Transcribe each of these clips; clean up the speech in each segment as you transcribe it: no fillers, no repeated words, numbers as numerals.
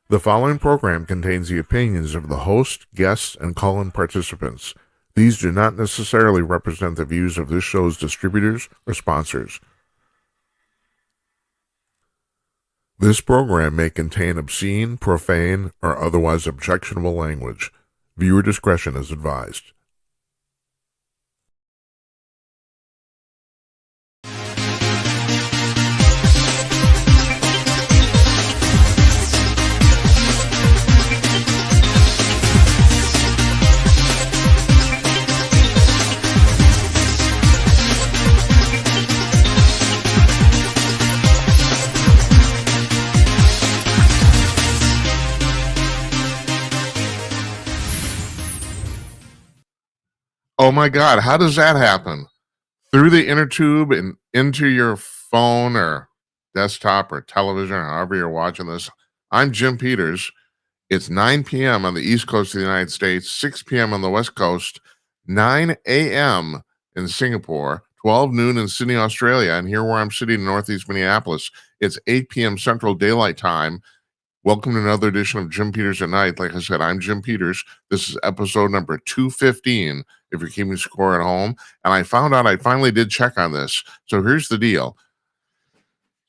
The following program contains the opinions of the host, guests, and call-in participants. These do not necessarily represent the views of this show's distributors or sponsors. This program may contain obscene, profane, or otherwise objectionable language. Viewer discretion is advised. Oh my God, how does that happen? Through the inner tube and into your phone or desktop or television, or however you're watching this. I'm Jim Peters. It's 9 p.m. on the East Coast of the United States, 6 p.m. on the West Coast, 9 a.m. in Singapore, 12 noon in Sydney, Australia, and here where I'm sitting in Northeast Minneapolis, it's 8 p.m. Central Daylight Time. Welcome to another edition of Jim Peters at Night. Like I said, I'm Jim Peters. This is episode number 215, if you're keeping score at home. And I found out I finally did check on this. So here's the deal.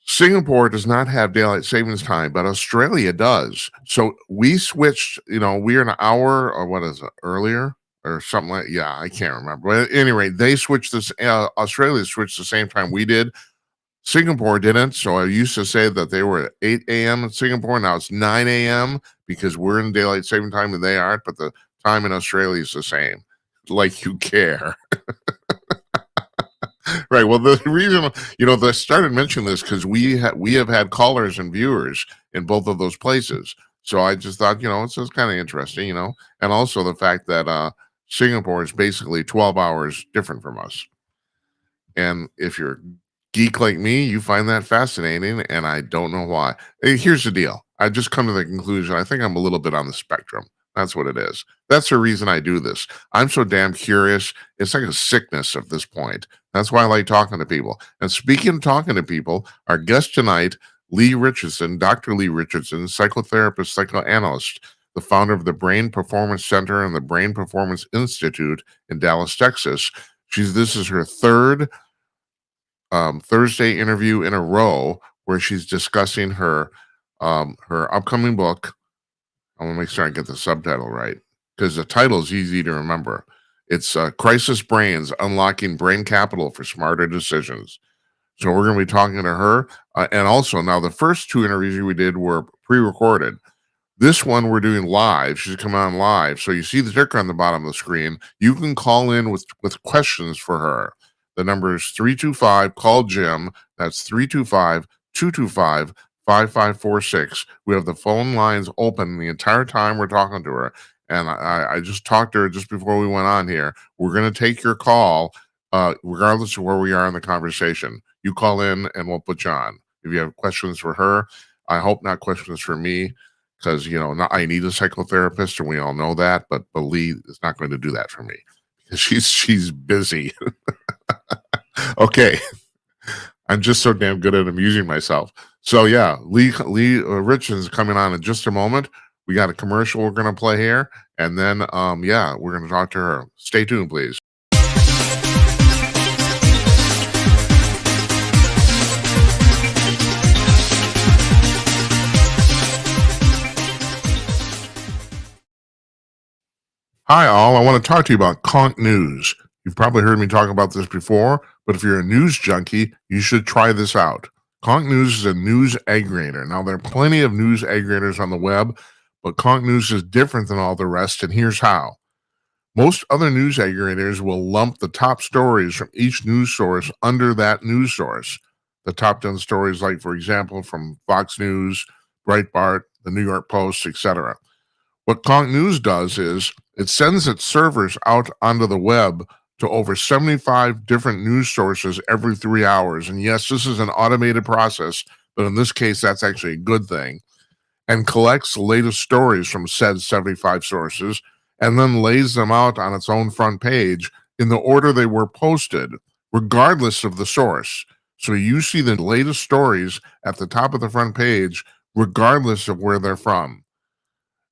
Singapore does not have daylight savings time, but Australia does. So we switched, we're an hour or what is it, earlier or something like, yeah, I can't remember. But at any rate, they switched this, Australia switched the same time we did. Singapore didn't, so I used to say that they were at 8 a.m. in Singapore. Now it's 9 a.m. because we're in daylight saving time and they aren't, but the time in Australia is the same. Like you care. Right. Well, the reason, they started mentioning this because we have had callers and viewers in both of those places. So I just thought, it's just kind of interesting, and also the fact that Singapore is basically 12 hours different from us. And if you're geek like me, you find that fascinating, and I don't know why. Here's the deal. I just come to the conclusion, I think I'm a little bit on the spectrum. That's what it is. That's the reason I do this. I'm so damn curious. It's like a sickness at this point. That's why I like talking to people. And speaking of talking to people, our guest tonight, Leigh Richardson, Dr. Leigh Richardson, psychotherapist, psychoanalyst, the founder of the Brain Performance Center and the Brain Performance Institute in Dallas, Texas. This is her third Thursday interview in a row where she's discussing her upcoming book. I want to make sure I get the subtitle right because the title is easy to remember. It's Crisis Brains, Unlocking Brain Capital for Smarter Decisions. So we're going to be talking to her. And also now the first two interviews we did were pre-recorded. This one we're doing live. She's coming on live. So you see the ticker on the bottom of the screen. You can call in with questions for her. The number is 325, call Jim. That's 325-225-5546. We have the phone lines open the entire time we're talking to her. And I just talked to her just before we went on here. We're going to take your call regardless of where we are in the conversation. You call in and we'll put you on. If you have questions for her, I hope not questions for me because, I need a psychotherapist and we all know that. But Leigh is not going to do that for me because she's busy. Okay. I'm just so damn good at amusing myself. So yeah, Leigh Richardson's coming on in just a moment. We got a commercial we're going to play here. And then, we're going to talk to her. Stay tuned, please. Hi, all. I want to talk to you about Conk News. You've probably heard me talk about this before, but if you're a news junkie, you should try this out. Conk News is a news aggregator. Now, there are plenty of news aggregators on the web, but Conk News is different than all the rest, and here's how. Most other news aggregators will lump the top stories from each news source under that news source. The top 10 stories, like, for example, from Fox News, Breitbart, the New York Post, etc. What Conk News does is it sends its servers out onto the web to over 75 different news sources every 3 hours. And yes, this is an automated process, but in this case, that's actually a good thing. And collects the latest stories from said 75 sources and then lays them out on its own front page in the order they were posted, regardless of the source. So you see the latest stories at the top of the front page, regardless of where they're from.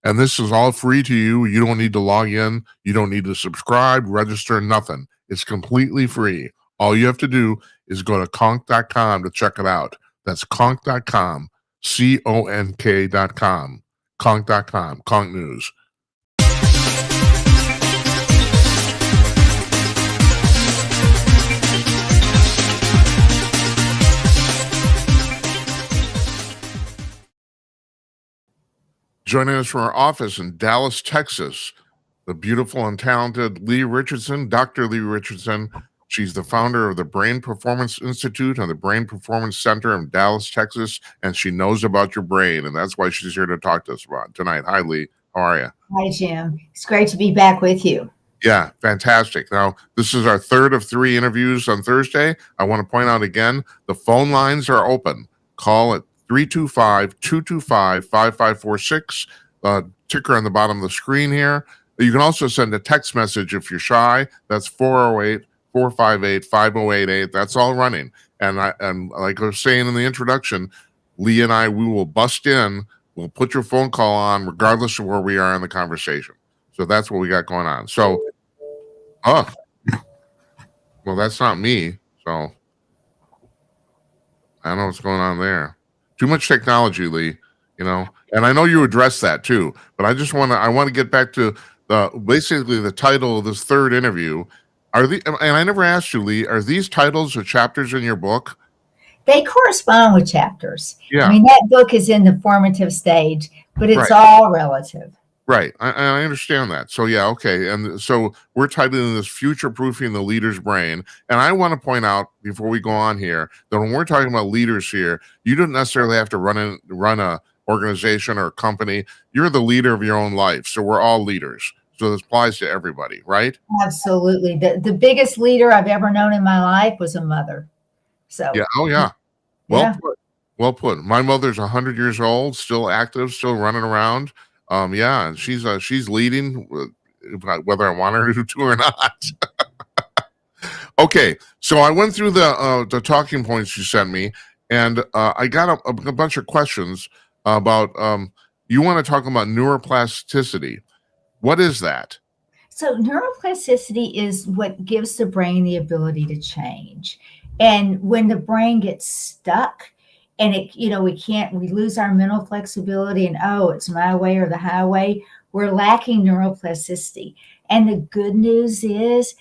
And this is all free to you. You don't need to log in. You don't need to subscribe, register, nothing. It's completely free. All you have to do is go to conk.com to check it out. That's conk.com, CONK.com, conk.com, Conk News. Joining us from our office in Dallas, Texas, the beautiful and talented Leigh Richardson, Dr. Leigh Richardson. She's the founder of the Brain Performance Institute and the Brain Performance Center in Dallas, Texas, and she knows about your brain, and that's why she's here to talk to us about tonight. Hi, Leigh. How are you? Hi, Jim. It's great to be back with you. Yeah, fantastic. Now, this is our third of 3 interviews on Thursday. I want to point out again, the phone lines are open. Call at 325-225-5546, ticker on the bottom of the screen here. You can also send a text message if you're shy. That's 408-458-5088. That's all running. And like I was saying in the introduction, Leigh and I, we will bust in. We'll put your phone call on regardless of where we are in the conversation. So that's what we got going on. So, well, that's not me. So I don't know what's going on there. Too much technology, Leigh, and I know you addressed that too, but I want to get back to basically the title of this third interview. And I never asked you, Leigh, are these titles or chapters in your book? They correspond with chapters. Yeah. I mean, that book is in the formative stage, but it's Right. all relative. Right. I understand that. So, yeah, okay. And so we're titling this Future-Proofing the Leader's Brain. And I want to point out, before we go on here, that when we're talking about leaders here, you don't necessarily have to run a organization or a company. You're the leader of your own life. So we're all leaders. So this applies to everybody, right? Absolutely. The biggest leader I've ever known in my life was a mother. So Yeah. Oh, yeah. Well Yeah. put. Well put. My mother's 100 years old, still active, still running around. Yeah, and she's leading, whether I want her to or not. Okay, so I went through the talking points you sent me, and I got a bunch of questions about. You want to talk about neuroplasticity? What is that? So neuroplasticity is what gives the brain the ability to change. And when the brain gets stuck and we lose our mental flexibility and, oh, it's my way or the highway, we're lacking neuroplasticity. And the good news is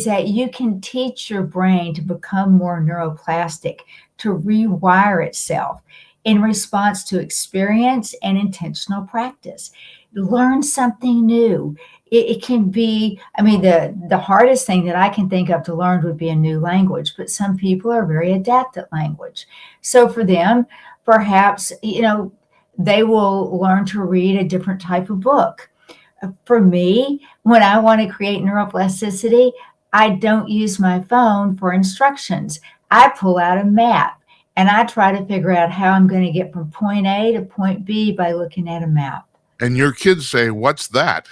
that you can teach your brain to become more neuroplastic, to rewire itself in response to experience and intentional practice. Learn something new. It can be, the hardest thing that I can think of to learn would be a new language, but some people are very adept at language. So for them, perhaps, they will learn to read a different type of book. For me, when I want to create neuroplasticity, I don't use my phone for instructions. I pull out a map and I try to figure out how I'm going to get from point A to point B by looking at a map. And your kids say, "What's that?"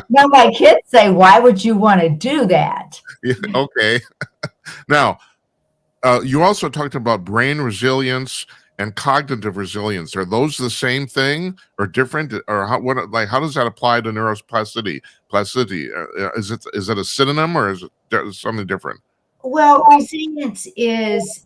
Now, my kids say, "Why would you want to do that?" Yeah, okay. Now, you also talked about brain resilience and cognitive resilience. Are those the same thing or different? Or how does that apply to neuroplasticity? Is it a synonym or is it something different? Well, resilience is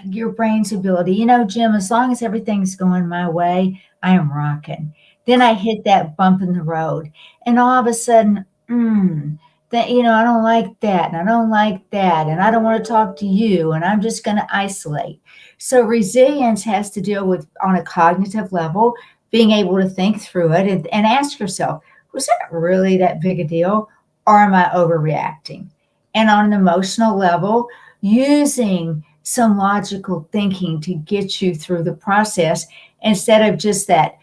your brain's ability. Jim, as long as everything's going my way, I am rocking. Then I hit that bump in the road, and all of a sudden, I don't like that, and I don't like that, and I don't want to talk to you, and I'm just going to isolate. So resilience has to deal with, on a cognitive level, being able to think through it and ask yourself, was that really that big a deal, or am I overreacting? And on an emotional level, using some logical thinking to get you through the process instead of just that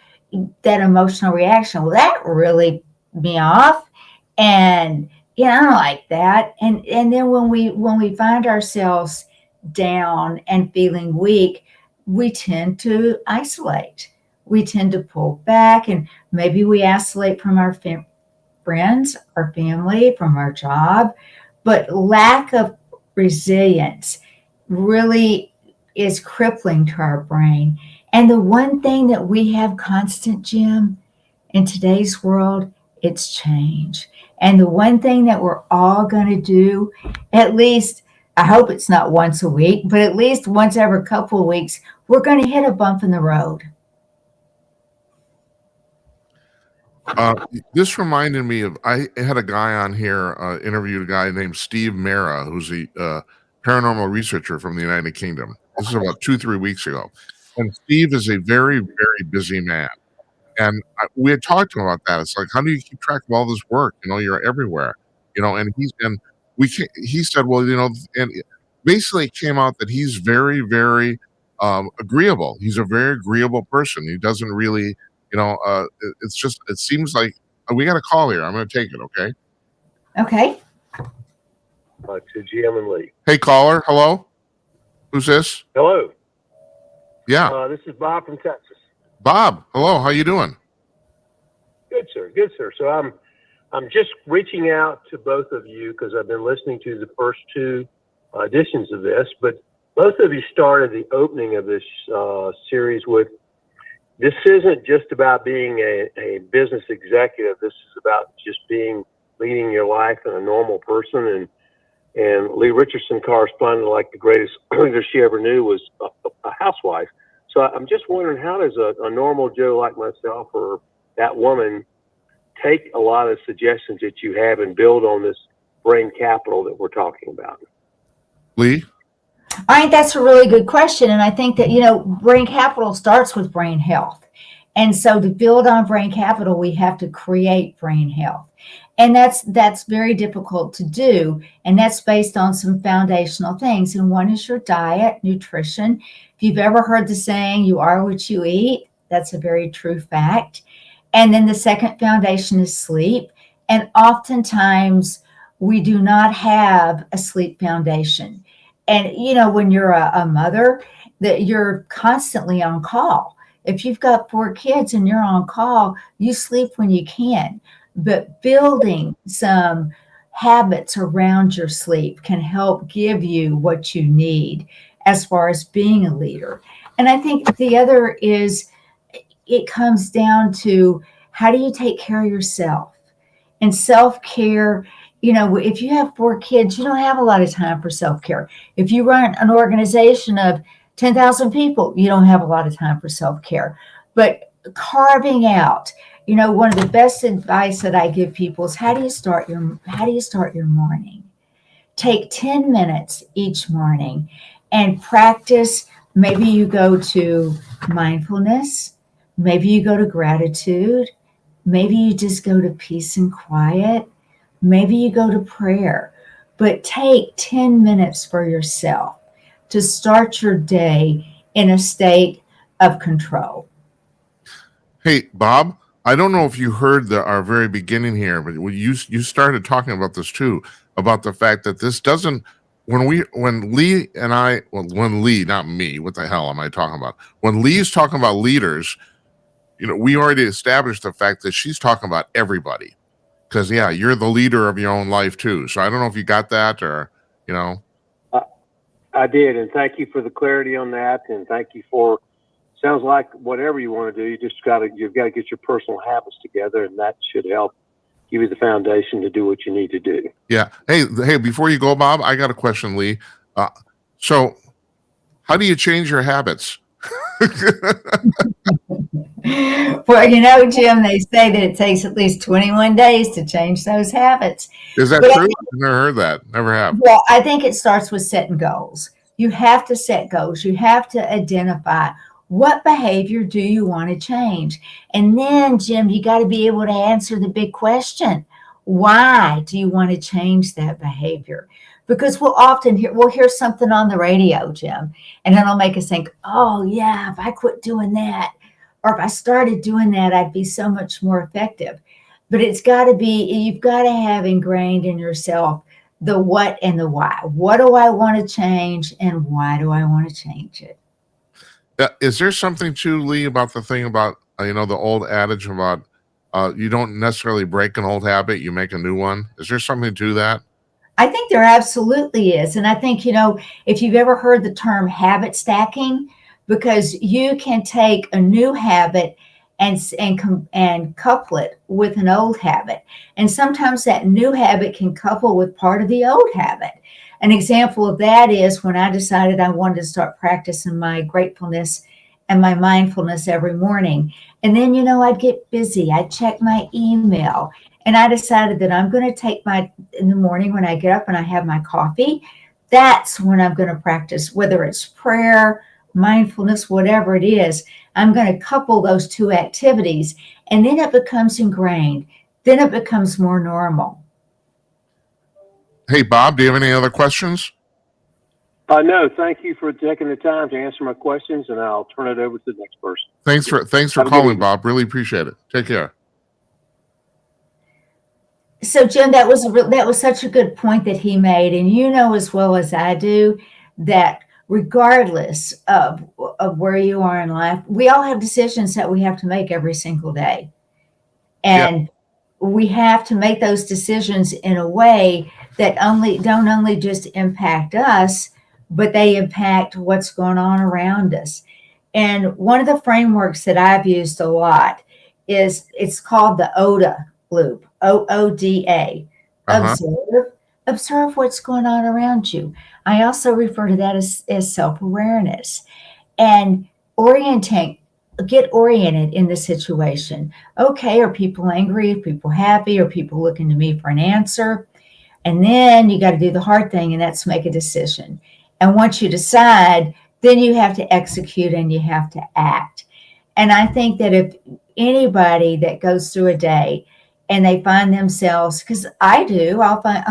emotional reaction. Well, that really me off, and I don't like that. And then when we find ourselves down and feeling weak, we tend to isolate. We tend to pull back, and maybe we isolate from our friends, our family, from our job. But lack of resilience really is crippling to our brain. And the one thing that we have constant, Jim, in today's world, it's change. And the one thing that we're all going to do, at least, I hope it's not once a week, but at least once every couple of weeks, we're going to hit a bump in the road. This reminded me of, I had a guy on here, interviewed a guy named Steve Mera, who's a paranormal researcher from the United Kingdom. This is about 2-3 weeks ago. And Steve is a very, very busy man. And we had talked to him about that. It's like, how do you keep track of all this work? You're everywhere, and he said, well, and it basically came out that he's very, very agreeable. He's a very agreeable person. He doesn't really, it's just, it seems like we got a call here. I'm going to take it. Okay. Okay. To Jim and Leigh. Hey, caller. Hello. Who's this? Hello. Yeah. This is Bob from Texas. Bob. Hello. How you doing? Good, sir. Good, sir. So I'm just reaching out to both of you because I've been listening to the first two editions of this, but both of you started the opening of this series with, this isn't just about being a business executive. This is about just leading your life and a normal person. And Leigh Richardson corresponded like the greatest leader she ever knew was a housewife. So I'm just wondering, how does a normal Joe like myself or that woman take a lot of suggestions that you have and build on this brain capital that we're talking about? Leigh? I think that's a really good question. And I think that, brain capital starts with brain health. And so to build on brain capital, we have to create brain health. And that's very difficult to do. And that's based on some foundational things. And one is your diet, nutrition. If you've ever heard the saying, you are what you eat, that's a very true fact. And then the second foundation is sleep. And oftentimes we do not have a sleep foundation. And, when you're a mother, that you're constantly on call. If you've got 4 kids and you're on call, you sleep when you can. But building some habits around your sleep can help give you what you need as far as being a leader. And I think the other is, it comes down to, how do you take care of yourself? And self-care, if you have 4 kids, you don't have a lot of time for self-care. If you run an organization of 10,000 people, you don't have a lot of time for self-care. But carving out, one of the best advice that I give people is, how do you start your morning? Take 10 minutes each morning and practice. Maybe you go to mindfulness, maybe you go to gratitude, maybe you just go to peace and quiet, maybe you go to prayer, but take 10 minutes for yourself to start your day in a state of control. Hey, Bob, I don't know if you heard our very beginning here, but you started talking about this too, about the fact that this doesn't, when Leigh and I, well, when Leigh, not me, what the hell am I talking about? When Leigh's talking about leaders, we already established the fact that she's talking about everybody. Because, yeah, you're the leader of your own life too. So I don't know if you got that or, I did, and thank you for the clarity on that, and thank you for, sounds like whatever you want to do, you've got to get your personal habits together, and that should help give you the foundation to do what you need to do. Yeah. Hey, before you go, Bob, I got a question, Leigh. So how do you change your habits? Well, Jim, they say that it takes at least 21 days to change those habits. Is that true? I've never heard that. Never have. Well, I think it starts with setting goals. You have to set goals. You have to identify, what behavior do you want to change? And then, Jim, you got to be able to answer the big question. Why do you want to change that behavior? Because we'll hear something on the radio, Jim, and it'll make us think, oh, yeah, if I quit doing that, or if I started doing that, I'd be so much more effective. But you've got to have ingrained in yourself the what and the why. What do I want to change, and why do I want to change it? Is there something too, Leigh, about the thing about, the old adage about you don't necessarily break an old habit, you make a new one? Is there something to that? I think there absolutely is. And I think, if you've ever heard the term habit stacking, because you can take a new habit and couple it with an old habit. And sometimes that new habit can couple with part of the old habit. An example of that is when I decided I wanted to start practicing my gratefulness and my mindfulness every morning. And then, I'd get busy. I'd check my email. And I decided that I'm going to take in the morning when I get up and I have my coffee, that's when I'm going to practice, whether it's prayer, mindfulness, whatever it is. I'm going to couple those two activities, and then it becomes ingrained. Then it becomes more normal. Hey, Bob, do you have any other questions? No, thank you for taking the time to answer my questions, and I'll turn it over to the next person. Thanks for calling, Bob. Really appreciate it. Take care. So, Jim, that was such a good point that he made, and as well as I do that regardless of where you are in life, we all have decisions that we have to make every single day, and we have to make those decisions in a way that don't only just impact us, but they impact what's going on around us. And one of the frameworks that I've used a lot it's called the OODA loop, OODA. Observe what's going on around you. I also refer to that as self-awareness, and get oriented in the situation. Okay, are people angry? Are people happy? Are people looking to me for an answer? And then you got to do the hard thing, and that's make a decision. And once you decide, then you have to execute and you have to act. And I think that if anybody that goes through a day and they find themselves, because I'll find,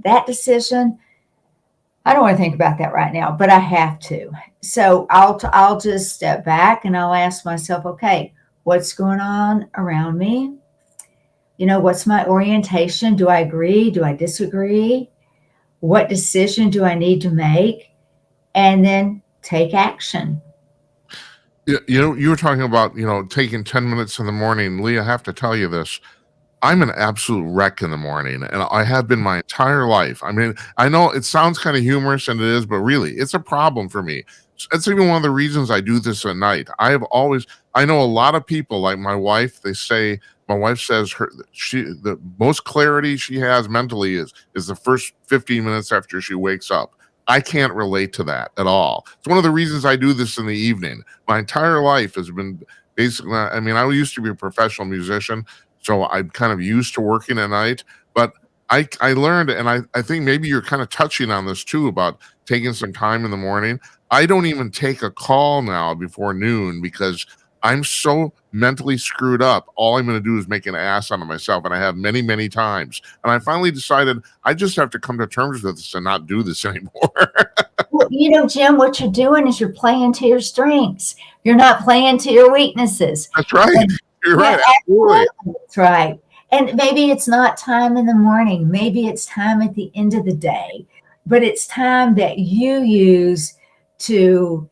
that decision, I don't want to think about that right now, but I have to. So I'll just step back and I'll ask myself, okay, what's going on around me? What's my orientation? Do I agree? Do I disagree? What decision do I need to make? And then take action. You were talking about, taking 10 minutes in the morning. Leigh, I have to tell you this. I'm an absolute wreck in the morning, and I have been my entire life. I mean, I know it sounds kind of humorous, and it is, but really, it's a problem for me. It's even one of the reasons I do this at night. I know a lot of people, like my wife, my wife says the most clarity she has mentally is the first 15 minutes after she wakes up. I can't relate to that at all. It's one of the reasons I do this in the evening. My entire life has been basically, I used to be a professional musician, so I'm kind of used to working at night, but I learned, and I think maybe you're kind of touching on this too, about taking some time in the morning. I don't even take a call now before noon because I'm so mentally screwed up. All I'm going to do is make an ass out of myself, and I have many, many times. And I finally decided I just have to come to terms with this and not do this anymore. Well, Jim, what you're doing is you're playing to your strengths. You're not playing to your weaknesses. That's right. You're right. Absolutely. That's right. And maybe it's not time in the morning. Maybe it's time at the end of the day. But it's time that you use to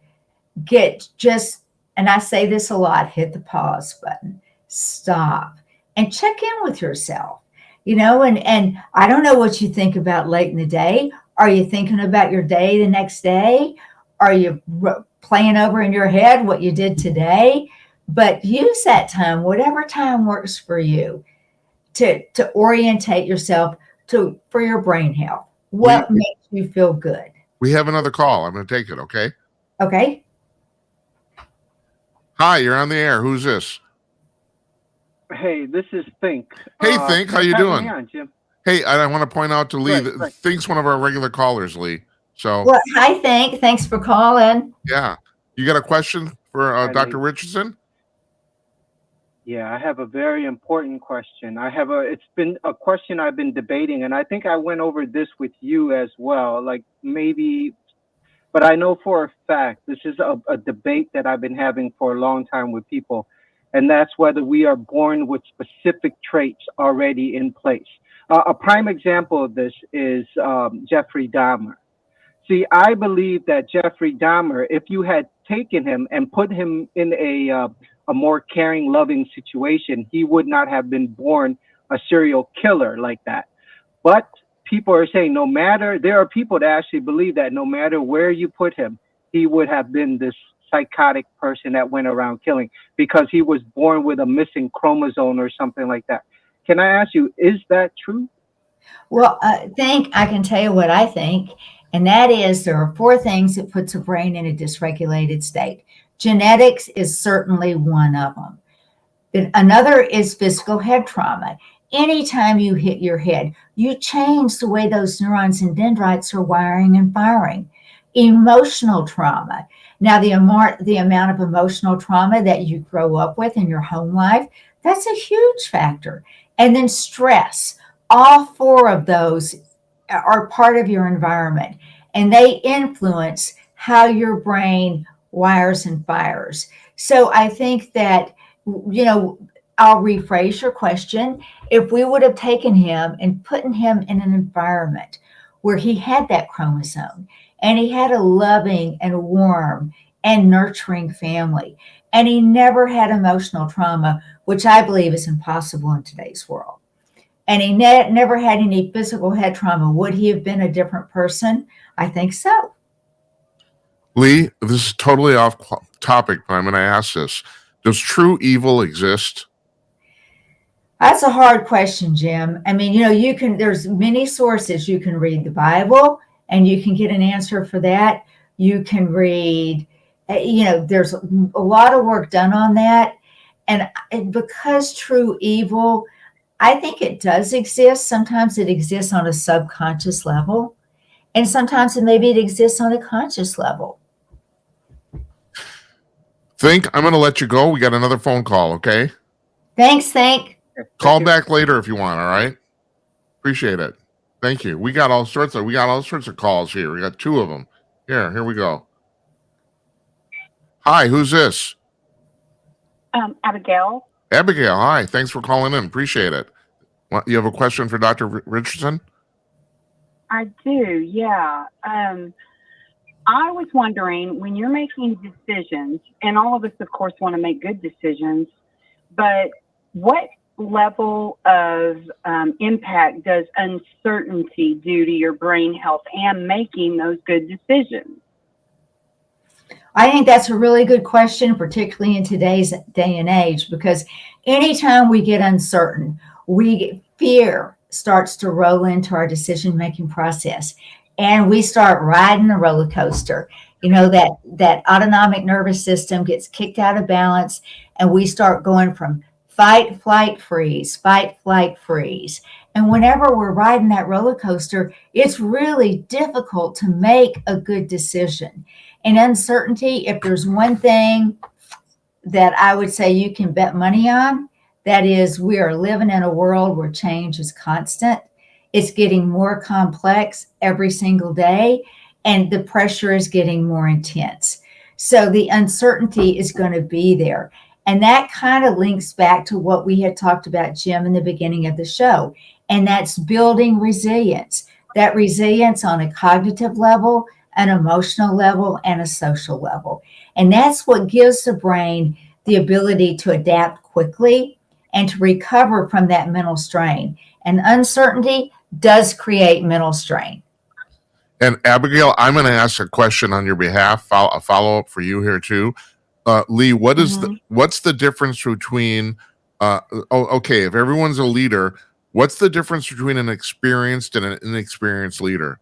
and I say this a lot, hit the pause button, stop, and check in with yourself. And I don't know what you think about late in the day. Are you thinking about your day the next day? Are you playing over in your head what you did today? But use that time, whatever time works for you, to orientate yourself for your brain health. What makes you feel good? We have another call. I'm going to take it, okay? Okay. Hi, you're on the air. Who's this? Hey, this is Think. Hey, Think, how you doing? On, Jim. Hey, I want to point out to Leigh that Think's one of our regular callers, Leigh. So, well, hi, Think. Thanks for calling. Yeah. You got a question for Dr. Richardson? Yeah, I have a very important question. It's been a question I've been debating, and I think I went over this with you as well. But I know for a fact, this is a debate that I've been having for a long time with people, and that's whether we are born with specific traits already in place. A prime example of this is Jeffrey Dahmer. See, I believe that Jeffrey Dahmer, if you had taken him and put him in a more caring, loving situation, he would not have been born a serial killer like that. But people are saying there are people that actually believe that no matter where you put him, he would have been this psychotic person that went around killing because he was born with a missing chromosome or something like that. Can I ask you, is that true? Well, I can tell you what I think, and that is there are 4 things that puts a brain in a dysregulated state. Genetics is certainly one of them. Another is physical head trauma. Anytime you hit your head, you change the way those neurons and dendrites are wiring and firing. Emotional trauma. Now, the amount of emotional trauma that you grow up with in your home life, that's a huge factor. And then stress. All 4 of those are part of your environment, and they influence how your brain wires and fires. So I think that, I'll rephrase your question. If we would have taken him and put him in an environment where he had that chromosome and he had a loving and warm and nurturing family, and he never had emotional trauma, which I believe is impossible in today's world, and he never had any physical head trauma, would he have been a different person? I think so. Leigh, this is totally off topic, but I'm going to ask this. Does true evil exist? That's a hard question, Jim. I mean, there's many sources. You can read the Bible and you can get an answer for that. You can read, there's a lot of work done on that. And because true evil, I think it does exist. Sometimes it exists on a subconscious level, and sometimes maybe it exists on a conscious level. I'm going to let you go. We got another phone call, okay? Thanks. Call back later if you want, all right? Appreciate it. Thank you. We got all sorts of calls here. We got 2 of them. Here we go. Hi, who's this? Abigail. Abigail, hi. Thanks for calling in. Appreciate it. You have a question for Dr. Richardson? I do, yeah. I was wondering, when you're making decisions, and all of us, of course, want to make good decisions, but what level of impact does uncertainty do to your brain health and making those good decisions? I think that's a really good question, particularly in today's day and age, because anytime we get uncertain, fear starts to roll into our decision-making process, and we start riding a roller coaster. That autonomic nervous system gets kicked out of balance, and we start going from fight, flight, freeze, fight, flight, freeze. And whenever we're riding that roller coaster, it's really difficult to make a good decision. And uncertainty, if there's one thing that I would say you can bet money on, that is, we are living in a world where change is constant. It's getting more complex every single day, and the pressure is getting more intense. So the uncertainty is going to be there. And that kind of links back to what we had talked about, Jim, in the beginning of the show. And that's building resilience. That resilience on a cognitive level, an emotional level, and a social level. And that's what gives the brain the ability to adapt quickly and to recover from that mental strain. And uncertainty does create mental strain. And Abigail, I'm going to ask a question on your behalf, a follow-up for you here too. Leigh, what's the difference between, if everyone's a leader, what's the difference between an experienced and an inexperienced leader?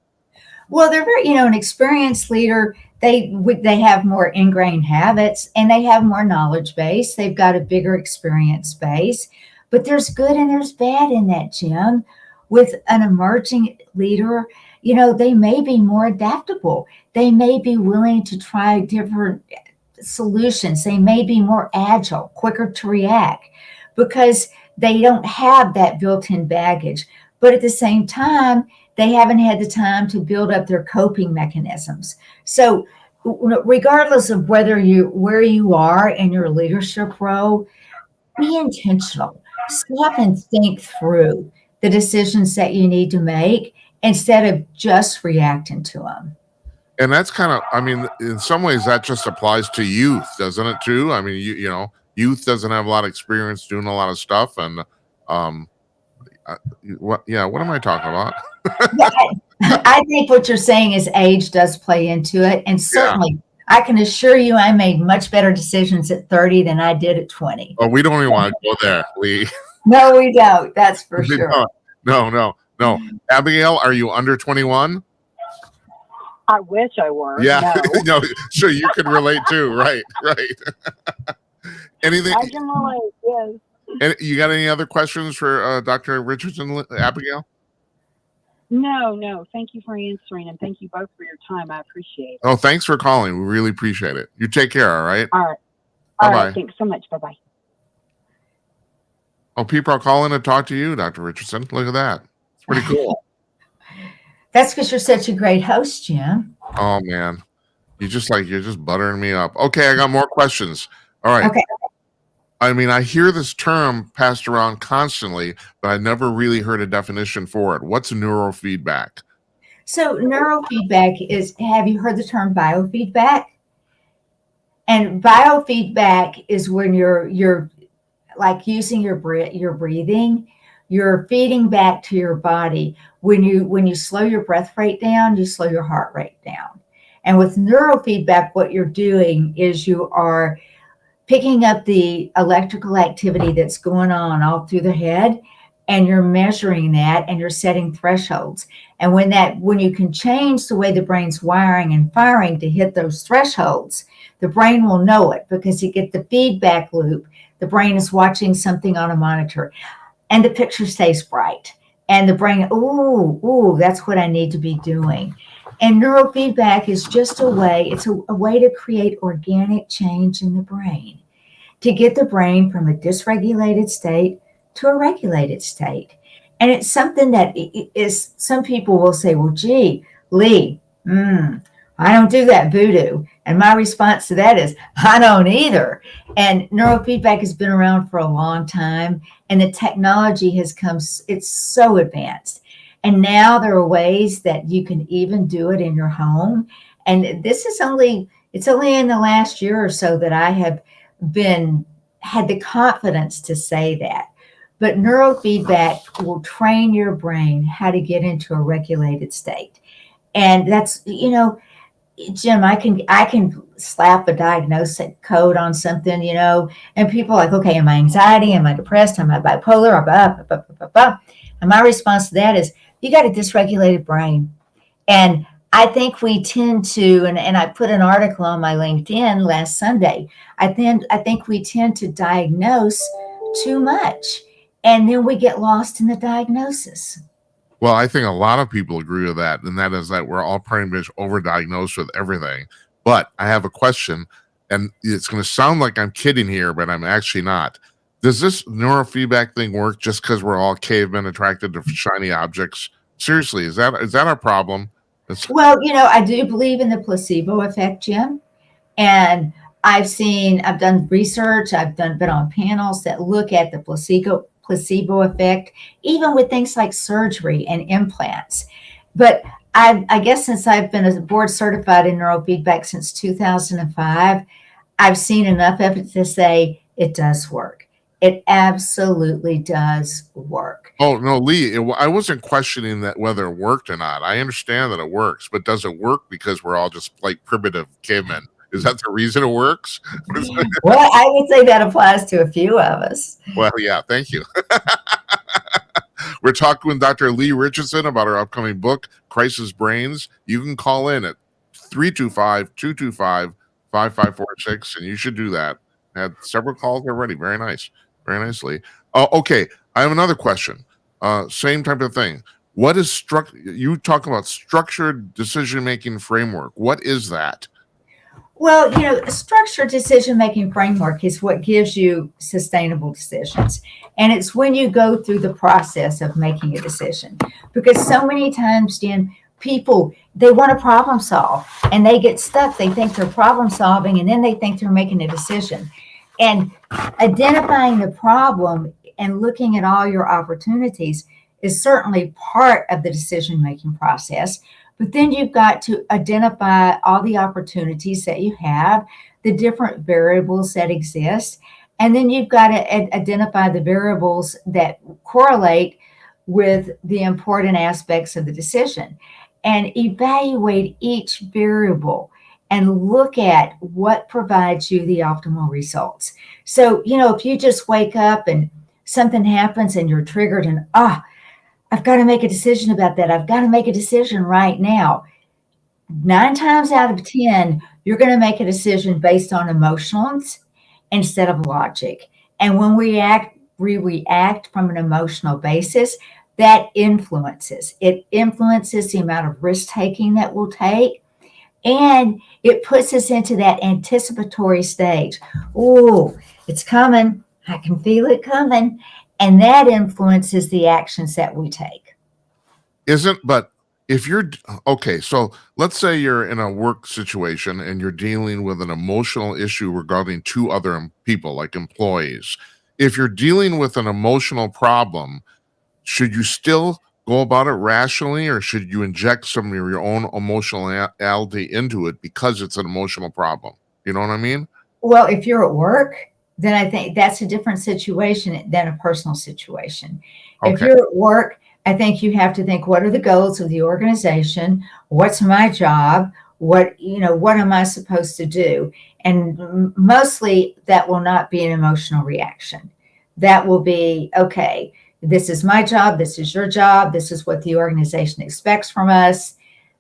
Well, they're very, an experienced leader, they have more ingrained habits and they have more knowledge base. They've got a bigger experience base, but there's good and there's bad in that, Jim. With an emerging leader, they may be more adaptable. They may be willing to try different solutions. They may be more agile, quicker to react because they don't have that built-in baggage. But at the same time, they haven't had the time to build up their coping mechanisms. So regardless of where you are in your leadership role, be intentional. Stop and think through the decisions that you need to make instead of just reacting to them. And that's kind of, in some ways that just applies to youth, doesn't it too? I mean, youth doesn't have a lot of experience doing a lot of stuff. And what am I talking about? I think what you're saying is age does play into it. And certainly, I can assure you I made much better decisions at 30 than I did at 20. Oh, we don't even want to go there, Leigh. No, we don't. That's for We sure. don't. No. Abigail, are you under 21? I wish I were. Yeah. No. No, so you can relate too. Right. Anything? I can relate, yes. You got any other questions for Dr. Richardson, Abigail? No. Thank you for answering, and thank you both for your time. I appreciate it. Oh, thanks for calling. We really appreciate it. You take care, all right? All right. Bye-bye. Thanks so much. Bye-bye. Oh, people are calling to talk to you, Dr. Richardson. Look at that. It's pretty cool. That's because you're such a great host, Jim. Oh, man. You're just buttering me up. Okay, I got more questions. All right. Okay. I mean, I hear this term passed around constantly, but I never really heard a definition for it. What's neurofeedback? So neurofeedback is, have you heard the term biofeedback? And biofeedback is when you're like using your breathing, you're feeding back to your body. When you slow your breath rate down, you slow your heart rate down. And with neurofeedback, what you're doing is you are picking up the electrical activity that's going on all through the head, and you're measuring that, and you're setting thresholds. And when you can change the way the brain's wiring and firing to hit those thresholds, the brain will know it because you get the feedback loop. The brain is watching something on a monitor, and the picture stays bright. And the brain, ooh, that's what I need to be doing. And neurofeedback is just a way to create organic change in the brain, to get the brain from a dysregulated state to a regulated state. And it's something that is, some people will say, well, gee, Leigh, I don't do that voodoo. And my response to that is, I don't either. And neurofeedback has been around for a long time, and the technology has come, it's so advanced. And now there are ways that you can even do it in your home. And it's only in the last year or so that I have had the confidence to say that. But neurofeedback will train your brain how to get into a regulated state. And that's, Jim, I can slap a diagnostic code on something, and people are like, okay, am I anxiety? Am I depressed? Am I bipolar? And my response to that is, you got a dysregulated brain. And I think we tend to, and I put an article on my LinkedIn last Sunday, I think we tend to diagnose too much, and then we get lost in the diagnosis. Well, I think a lot of people agree with that, and that is that we're all pretty much overdiagnosed with everything. But I have a question, and it's going to sound like I'm kidding here, but I'm actually not. Does this neurofeedback thing work just because we're all cavemen attracted to shiny objects? Seriously, is that our problem? Well, I do believe in the placebo effect, Jim. And I've done research, been on panels that look at the placebo effect, even with things like surgery and implants. But I guess since I've been board certified in neurofeedback since 2005, I've seen enough of it to say it does work. It absolutely does work. Oh, no, Leigh, I wasn't questioning that whether it worked or not. I understand that it works, but does it work because we're all just like primitive cavemen? Is that the reason it works? Well, I would say that applies to a few of us. Well, yeah, thank you. We're talking with Dr. Leigh Richardson about her upcoming book, Crisis Brains. You can call in at 325-225-5546, and you should do that. I had several calls already. Very nice. Very nicely. Okay, I have another question. Same type of thing. What is you talk about structured decision-making framework. What is that? Well, a structured decision-making framework is what gives you sustainable decisions. And it's when you go through the process of making a decision. Because so many times, Jen, people, they want to problem solve and they get stuck. They think they're problem solving and then they think they're making a decision. And identifying the problem and looking at all your opportunities is certainly part of the decision-making process. But then you've got to identify all the opportunities that you have, the different variables that exist, and then you've got to identify the variables that correlate with the important aspects of the decision and evaluate each variable and look at what provides you the optimal results. So, if you just wake up and something happens and you're triggered and, I've got to make a decision about that. I've got to make a decision right now. 9 times out of 10, you're going to make a decision based on emotions instead of logic. And when we react from an emotional basis, that influences. It influences the amount of risk taking that we'll take. And it puts us into that anticipatory stage. Oh, it's coming. I can feel it coming. And that influences the actions that we take. But if you're okay, so let's say you're in a work situation and you're dealing with an emotional issue regarding 2 other people, like employees. If you're dealing with an emotional problem, should you still go about it rationally, or should you inject some of your own emotionality into it because it's an emotional problem? You know what I mean? Well, if you're at work, then I think that's a different situation than a personal situation. If Okay. you're at work, I think you have to think, what are the goals of the organization? What's my job? What am I supposed to do? And mostly that will not be an emotional reaction. That will be, okay, this is my job. This is your job. This is what the organization expects from us.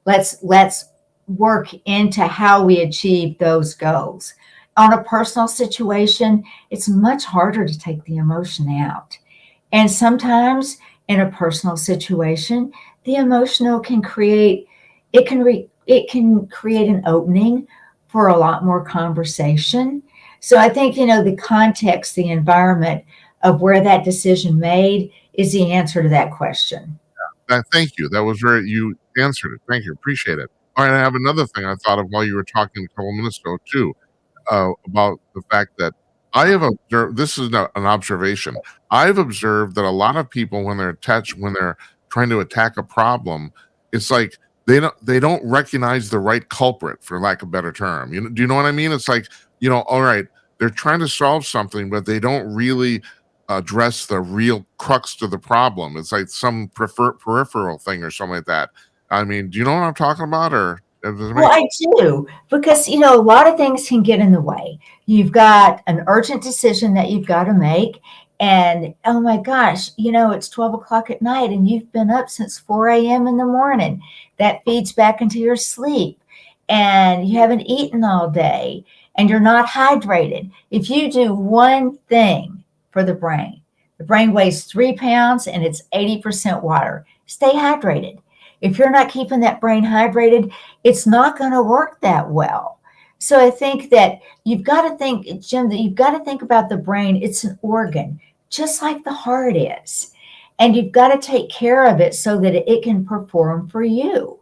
Let's work into how we achieve those goals. On a personal situation, it's much harder to take the emotion out. And sometimes in a personal situation, the emotional can create an opening for a lot more conversation. So I think, the context, the environment of where that decision made is the answer to that question. Thank you. That was you answered it. Thank you. Appreciate it. All right. I have another thing I thought of while you were talking a couple minutes ago, too, about the fact that I have observed, this is an observation. I've observed that a lot of people, when they're trying to attack a problem, it's like they don't recognize the right culprit, for lack of a better term. Do you know what I mean? It's like, all right, they're trying to solve something, but they don't really address the real crux to the problem. It's like some peripheral thing or something like that. I mean, do you know what I'm talking about? Or does it Well, make I do, because, a lot of things can get in the way. You've got an urgent decision that you've got to make. And oh my gosh, it's 12 o'clock at night and you've been up since 4 a.m. in the morning. That feeds back into your sleep. And you haven't eaten all day and you're not hydrated. If you do one thing for the brain weighs 3 pounds and it's 80% water. Stay hydrated. If you're not keeping that brain hydrated, it's not going to work that well. So I think that you've got to think, Jim, that you've got to think about the brain. It's an organ, just like the heart is. And you've got to take care of it so that it can perform for you.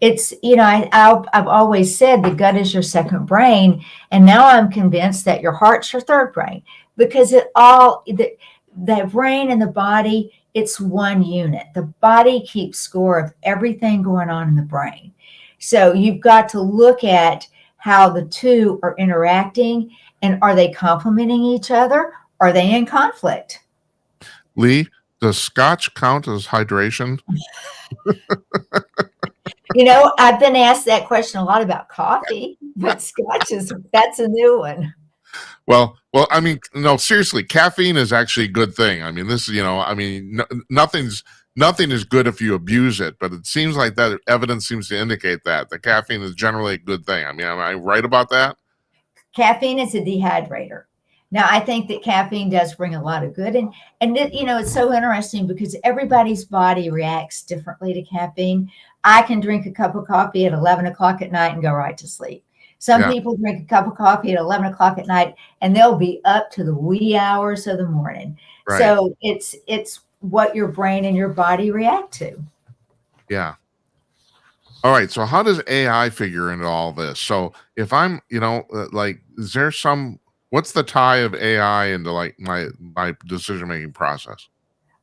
It's, I've always said the gut is your second brain. And now I'm convinced that your heart's your third brain, because the brain and the body, it's one unit. The body keeps score of everything going on in the brain. So you've got to look at how the two are interacting, and are they complementing each other? Are they in conflict? Leigh, does scotch count as hydration? I've been asked that question a lot about coffee, but scotch that's a new one. Well, I mean, no, seriously, caffeine is actually a good thing. I mean, nothing is good if you abuse it, but it seems like that evidence seems to indicate that the caffeine is generally a good thing. I mean, am I right about that? Caffeine is a dehydrator. Now, I think that caffeine does bring a lot of good, and it's so interesting because everybody's body reacts differently to caffeine. I can drink a cup of coffee at 11 o'clock at night and go right to sleep. Some people drink a cup of coffee at 11 o'clock at night and they'll be up to the wee hours of the morning. Right. So it's what your brain and your body react to. Yeah. All right. So how does AI figure into all this? So if I'm, is there what's the tie of AI into like my decision-making process?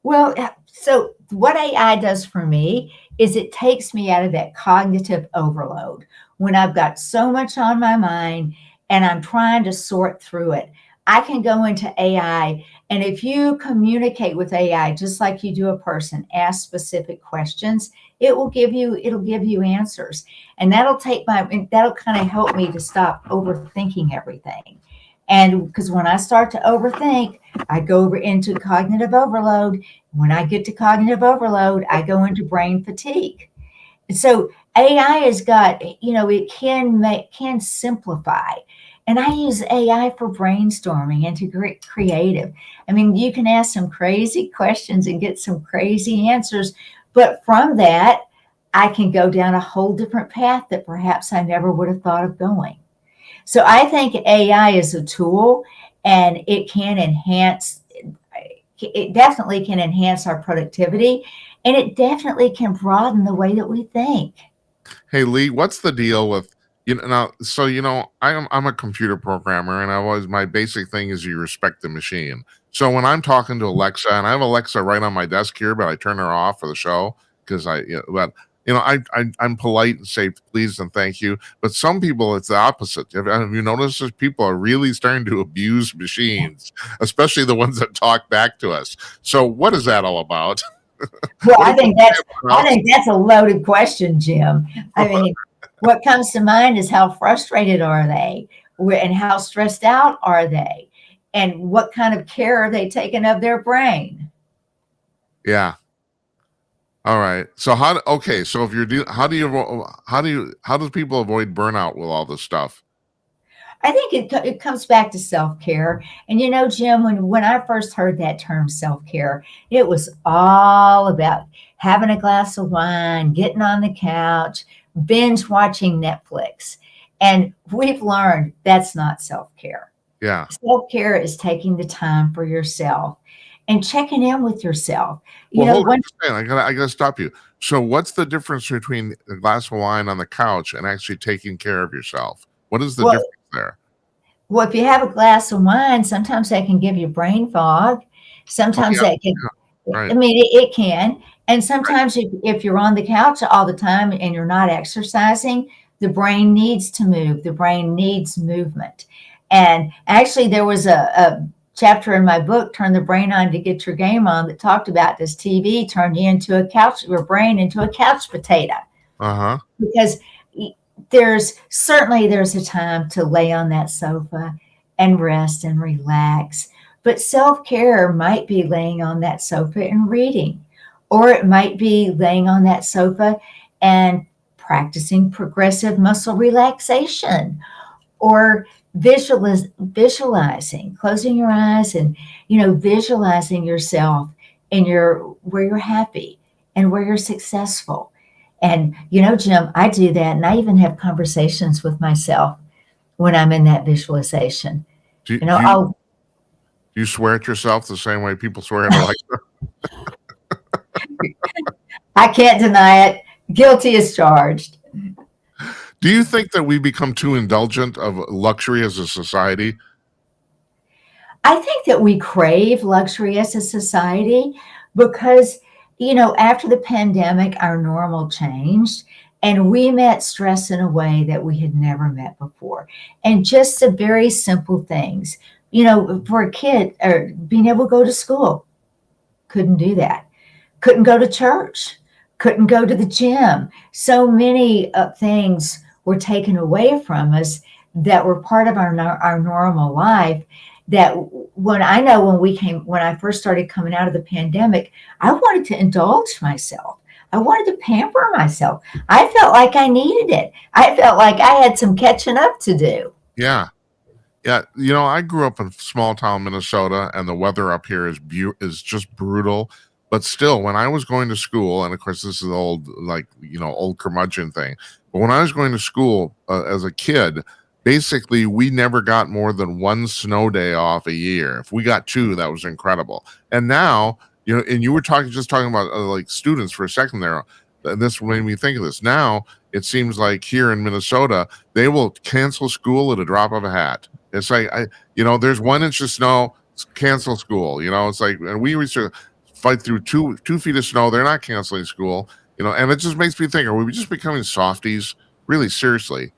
Well, so what AI does for me is it takes me out of that cognitive overload. When I've got so much on my mind and I'm trying to sort through it, I can go into AI And if you communicate with AI just like you do a person, ask specific questions, it'll give you answers. And that'll kind of help me to stop overthinking everything. And because when I start to overthink, I go over into cognitive overload. When I get to cognitive overload, I go into brain fatigue. So AI has got, it can simplify. And I use AI for brainstorming and to get creative. I mean, you can ask some crazy questions and get some crazy answers. But from that, I can go down a whole different path that perhaps I never would have thought of going. So I think AI is a tool, and it definitely can enhance our productivity, and it definitely can broaden the way that we think. Hey Leigh, what's the deal with now? So I'm a computer programmer, and my basic thing is you respect the machine. So when I'm talking to Alexa, and I have Alexa right on my desk here, but I turn her off for the show because I'm polite and say please and thank you. But some people, it's the opposite. Have you noticed that people are really starting to abuse machines, especially the ones that talk back to us? So what is that all about? Well, I think that's a loaded question, Jim. I mean, what comes to mind is how frustrated are they, and how stressed out are they, and what kind of care are they taking of their brain? Yeah. All right. So so if you're how do people avoid burnout with all this stuff? I think it comes back to self-care. And Jim, when I first heard that term self-care, it was all about having a glass of wine, getting on the couch, binge watching Netflix. And we've learned that's not self-care. Yeah. Self-care is taking the time for yourself and checking in with yourself. Hold on a second. I gotta stop you. So what's the difference between a glass of wine on the couch and actually taking care of yourself? What is the difference there? Well, if you have a glass of wine, sometimes that can give you brain fog. Sometimes that can, right. I mean, it can. And sometimes if you're on the couch all the time and you're not exercising, the brain needs to move. The brain needs movement. And actually, there was a chapter in my book, Turn the Brain On to Get Your Game On, that talked about this TV turned you into your brain into a couch potato. Uh-huh. Because there's a time to lay on that sofa and rest and relax. But self-care might be laying on that sofa and reading, or it might be laying on that sofa and practicing progressive muscle relaxation, or visualizing, closing your eyes and visualizing yourself where you're happy and where you're successful. And Jim, I do that, and I even have conversations with myself when I'm in that visualization. Do you swear at yourself the same way people swear at Alexa? I can't deny it. Guilty as charged. Do you think that we become too indulgent of luxury as a society? I think that we crave luxury as a society because, after the pandemic, our normal changed and we met stress in a way that we had never met before. And just the very simple things, for a kid, or being able to go to school, couldn't do that. Couldn't go to church, couldn't go to the gym. So many things were taken away from us that were part of our normal life. That when I first started coming out of the pandemic, I wanted to indulge myself. I wanted to pamper myself. I felt like I needed it. I felt like I had some catching up to do. Yeah. Yeah. I grew up in small town Minnesota, and the weather up here is just brutal. But still, when I was going to school, and of course this is old curmudgeon thing, but when I was going to school as a kid, basically we never got more than one snow day off a year. If we got two, that was incredible. And now, and you were talking about like students for a second there, and this made me think of this. Now it seems like here in Minnesota, they will cancel school at a drop of a hat. It's like, there's 1 inch of snow, cancel school. It's like, and we used to fight through 2 feet of snow. They're not canceling school, and it just makes me think, are we just becoming softies? Really, seriously.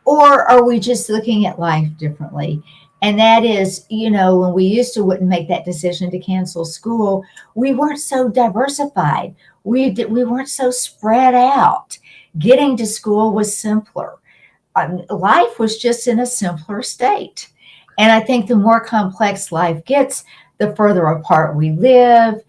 Or are we just looking at life differently? And that is, when we used to wouldn't make that decision to cancel school, we weren't so diversified. We weren't so spread out. Getting to school was simpler. Life was just in a simpler state. And I think the more complex life gets, the further apart we live.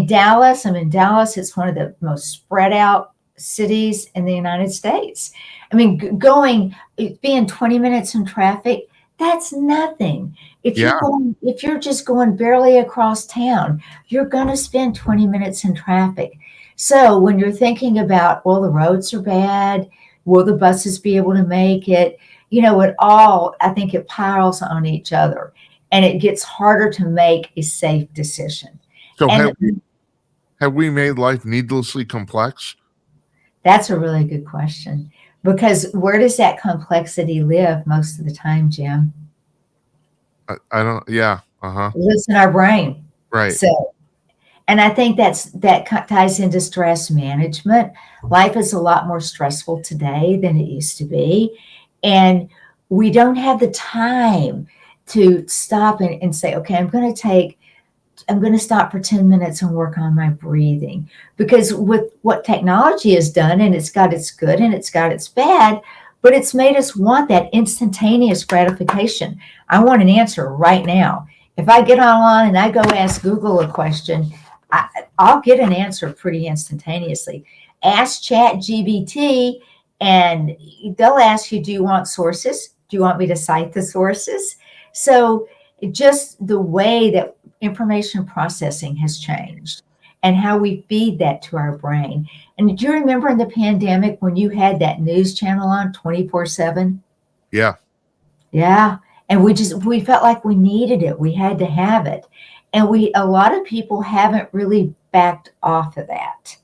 Dallas, it's one of the most spread out cities in the United States. Being 20 minutes in traffic, that's nothing. If you're just going barely across town, you're going to spend 20 minutes in traffic. So when you're thinking about, well, the roads are bad, will the buses be able to make it? I think it piles on each other, and it gets harder to make a safe decision. So have we made life needlessly complex? That's a really good question, because where does that complexity live most of the time, Jim? I don't. Yeah. It lives in our brain. Right. So, and I think that ties into stress management. Life is a lot more stressful today than it used to be. And we don't have the time to stop and say, okay, I'm going to stop for 10 minutes and work on my breathing. Because with what technology has done, and it's got its good and it's got its bad, but it's made us want that instantaneous gratification. I want an answer right now. If I get online and I go ask Google a question, I'll get an answer pretty instantaneously. Ask ChatGPT, and they'll ask you, do you want sources? Do you want me to cite the sources? So just the way that information processing has changed and how we feed that to our brain. And do you remember in the pandemic when you had that news channel on 24/7? Yeah. Yeah. And we felt like we needed it. We had to have it. And a lot of people haven't really backed off of that.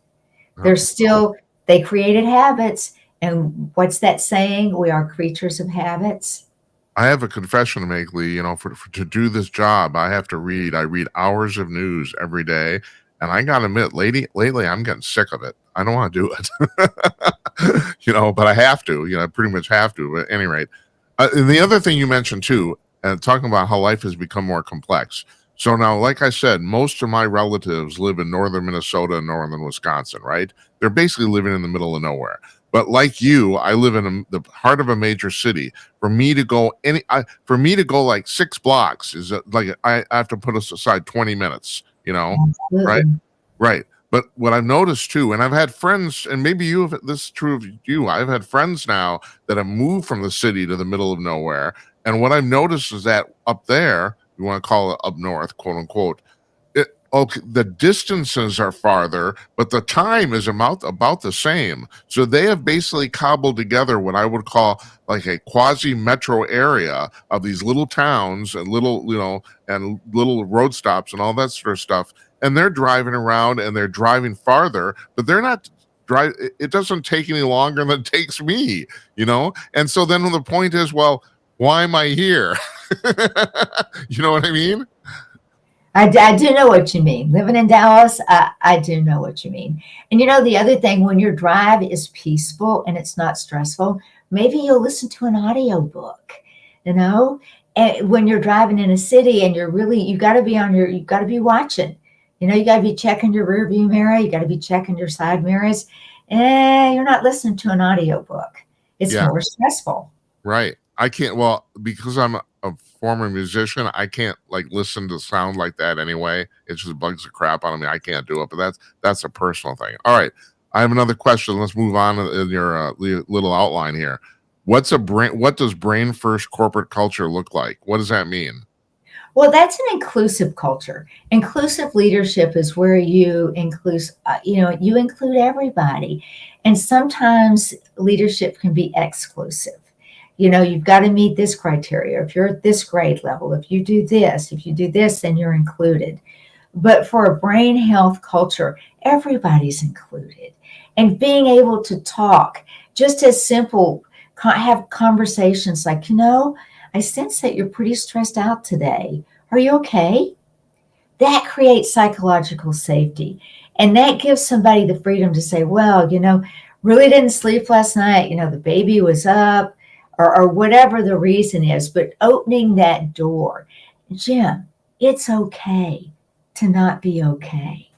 They created habits. And what's that saying? We are creatures of habits. I have a confession to make, Leigh. To do this job, I have to read. I read hours of news every day, and I gotta admit, lately, I'm getting sick of it. I don't want to do it, but I have to. I pretty much have to. But at any rate, and the other thing you mentioned too, talking about how life has become more complex. So now, like I said, most of my relatives live in northern Minnesota and northern Wisconsin. Right? They're basically living in the middle of nowhere. But like you, I live in the heart of a major city. For me to go like 6 blocks is like I have to put aside 20 minutes. Absolutely. Right, right. But what I've noticed too, and I've had friends, and maybe this is true of you. I've had friends now that have moved from the city to the middle of nowhere, and what I've noticed is that up there, you want to call it up north, quote unquote. The distances are farther, but the time is about the same. So they have basically cobbled together what I would call like a quasi metro area of these little towns and and little road stops and all that sort of stuff. And they're driving around and they're driving farther, but they're not drive. It doesn't take any longer than it takes me, And so then the point is, well, why am I here? You know what I mean? I do know what you mean. Living in Dallas, I do know what you mean. And the other thing, when your drive is peaceful and it's not stressful, maybe you'll listen to an audiobook, And when you're driving in a city and you got to be watching, you got to be checking your rear view mirror, you got to be checking your side mirrors. You're not listening to an audiobook. It's more stressful. Right. I can't, because I'm a former musician, I can't listen to sound like that anyway. It just bugs the crap out of me. I can't do it, but that's a personal thing. All right. I have another question. Let's move on in your little outline here. What does brain first corporate culture look like? What does that mean? Well, that's an inclusive culture. Inclusive leadership is where you include everybody. And sometimes leadership can be exclusive. You've got to meet this criteria. If you're at this grade level, if you do this, then you're included. But for a brain health culture, everybody's included. And being able to talk, just as simple, have conversations like, I sense that you're pretty stressed out today. Are you okay? That creates psychological safety. And that gives somebody the freedom to say, well, really didn't sleep last night. The baby was up. or whatever the reason is, but opening that door. Jim, it's okay to not be okay.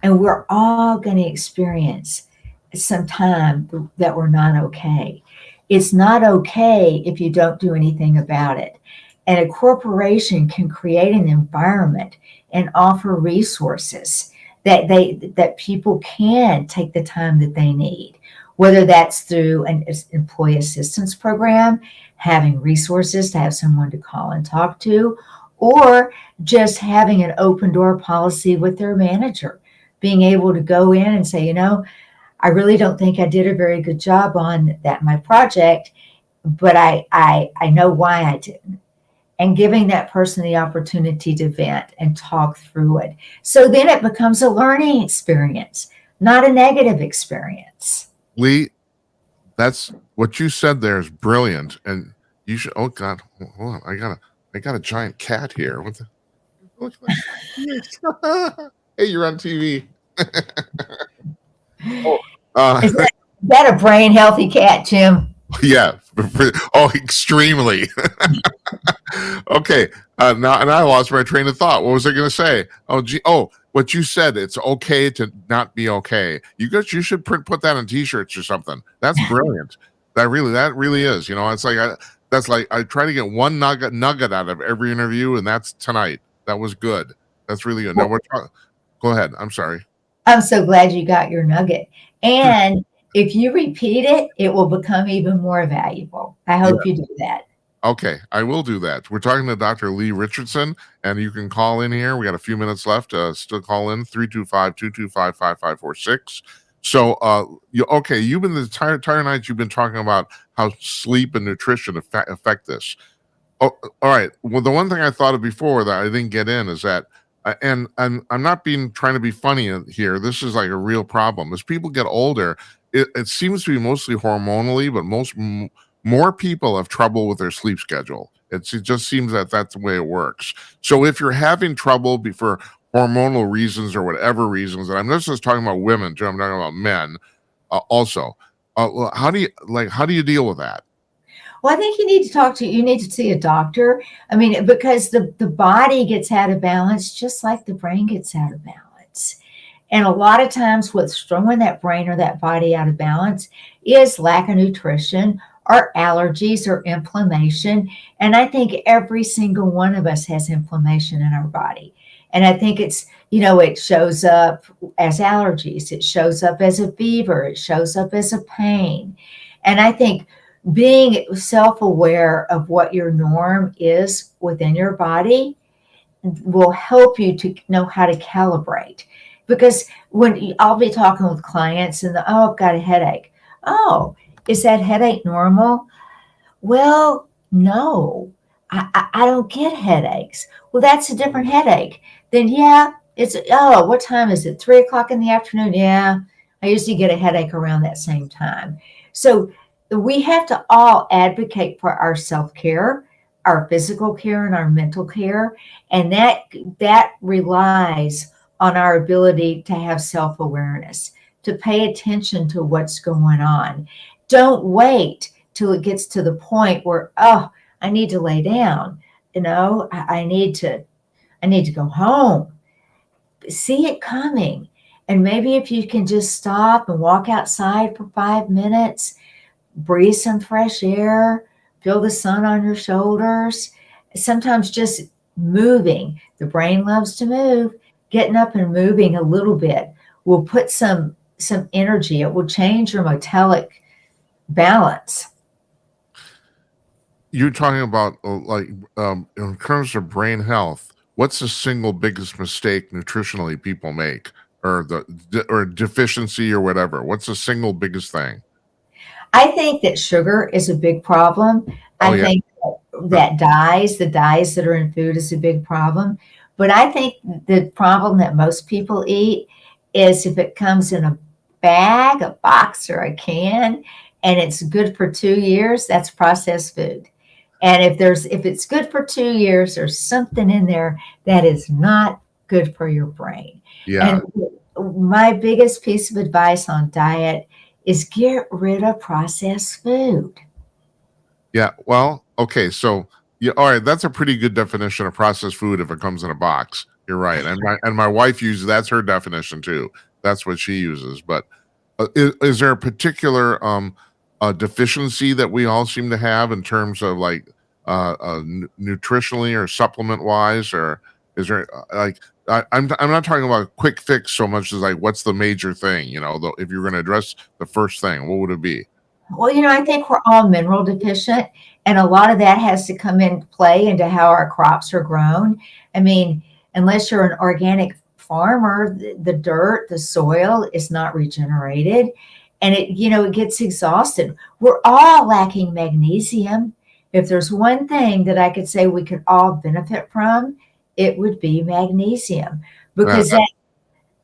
And we're all going to experience some time that we're not okay. It's not okay if you don't do anything about it. And a corporation can create an environment and offer resources that people can take the time that they need, whether that's through an employee assistance program, having resources to have someone to call and talk to, or just having an open door policy with their manager, being able to go in and say, I really don't think I did a very good job on my project, but I know why I didn't. And giving that person the opportunity to vent and talk through it. So then it becomes a learning experience, not a negative experience. Leigh, that's what you said there is brilliant. And you should, oh God, hold on. I got a giant cat here. What the? Hey, you're on TV. Is that a brain healthy cat, Jim? Yeah. Oh, extremely. Okay. Now, and I lost my train of thought. What was I going to say? What you said. It's okay to not be okay. You should put that on T-shirts or something. That's brilliant. That really is. It's like I try to get one nugget out of every interview, and that's tonight. That was good. That's really good. Now go ahead. I'm sorry. I'm so glad you got your nugget. And if you repeat it, it will become even more valuable. I hope you do that. Okay, I will do that. We're talking to Dr. Leigh Richardson, and you can call in here. We got a few minutes left. Still call in 325-225-5546. So, you've been the entire night. You've been talking about how sleep and nutrition affect this. Oh, all right. Well, the one thing I thought of before that I didn't get in is that, and I'm not trying to be funny here. This is like a real problem. As people get older, it seems to be mostly hormonally, but more people have trouble with their sleep schedule. It just seems that that's the way it works. So if you're having trouble for hormonal reasons or whatever reasons, and I'm not just talking about women, Joe, I'm talking about men also. How do you deal with that? Well, I think you need to see a doctor. I mean, because the body gets out of balance, just like the brain gets out of balance. And a lot of times what's throwing that brain or that body out of balance is lack of nutrition or allergies or inflammation. And I think every single one of us has inflammation in our body. And I think it's, it shows up as allergies. It shows up as a fever. It shows up as a pain. And I think being self-aware of what your norm is within your body will help you to know how to calibrate. Because I'll be talking with clients and I've got a headache. Oh, is that headache normal? Well, no, I don't get headaches. Well, that's a different headache. Then what time is it? 3:00 in the afternoon? Yeah, I usually get a headache around that same time. So we have to all advocate for our self-care, our physical care and our mental care. And that relies on our ability to have self-awareness, to pay attention to what's going on. Don't wait till it gets to the point where, I need to lay down. I need to go home. See it coming. And maybe if you can just stop and walk outside for 5 minutes, breathe some fresh air, feel the sun on your shoulders. Sometimes just moving. The brain loves to move. Getting up and moving a little bit will put some energy. It will change your metabolic balance. You're talking about in terms of brain health, what's the single biggest mistake nutritionally people make, or deficiency or whatever? What's the single biggest thing? I think that sugar is a big problem. I think that the dyes that are in food is a big problem. But I think the problem that most people eat is if it comes in a bag, a box, or a can, and it's good for 2 years, that's processed food. And if it's good for 2 years, there's something in there that is not good for your brain. Yeah. And my biggest piece of advice on diet is get rid of processed food. Yeah. Well, okay. So, yeah. All right. That's a pretty good definition of processed food if it comes in a box. You're right. And my wife uses, that's her definition too. That's what she uses. But is there a particular deficiency that we all seem to have in terms of like nutritionally or supplement wise, or is there like I'm not talking about a quick fix so much as like what's the major thing? You know, if you're going to address the first thing, what would it be? Well, I think we're all mineral deficient, and a lot of that has to come into play into how our crops are grown. I mean, unless you're an organic farmer, the dirt, the soil is not regenerated, and it gets exhausted. We're all lacking magnesium. If there's one thing that I could say we could all benefit from, it would be magnesium, Uh, because that's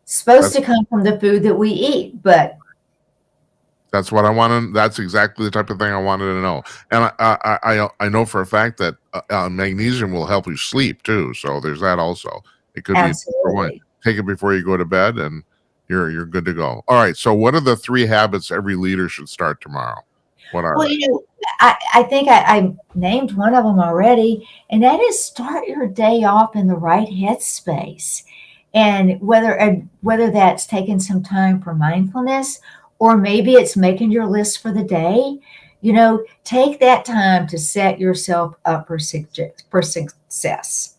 supposed that's to come from the food that we eat, but That's what I wanted. That's exactly the type of thing I wanted to know. And I know for a fact that magnesium will help you sleep too. So there's that also. It could be for one. absolutely. Take it before you go to bed, and you're good to go. All right. So what are the 3 habits every leader should start tomorrow? What are Well, they? I think I named one of them already, and that is start your day off in the right headspace. And whether that's taking some time for mindfulness, or maybe it's making your list for the day, take that time to set yourself up for success.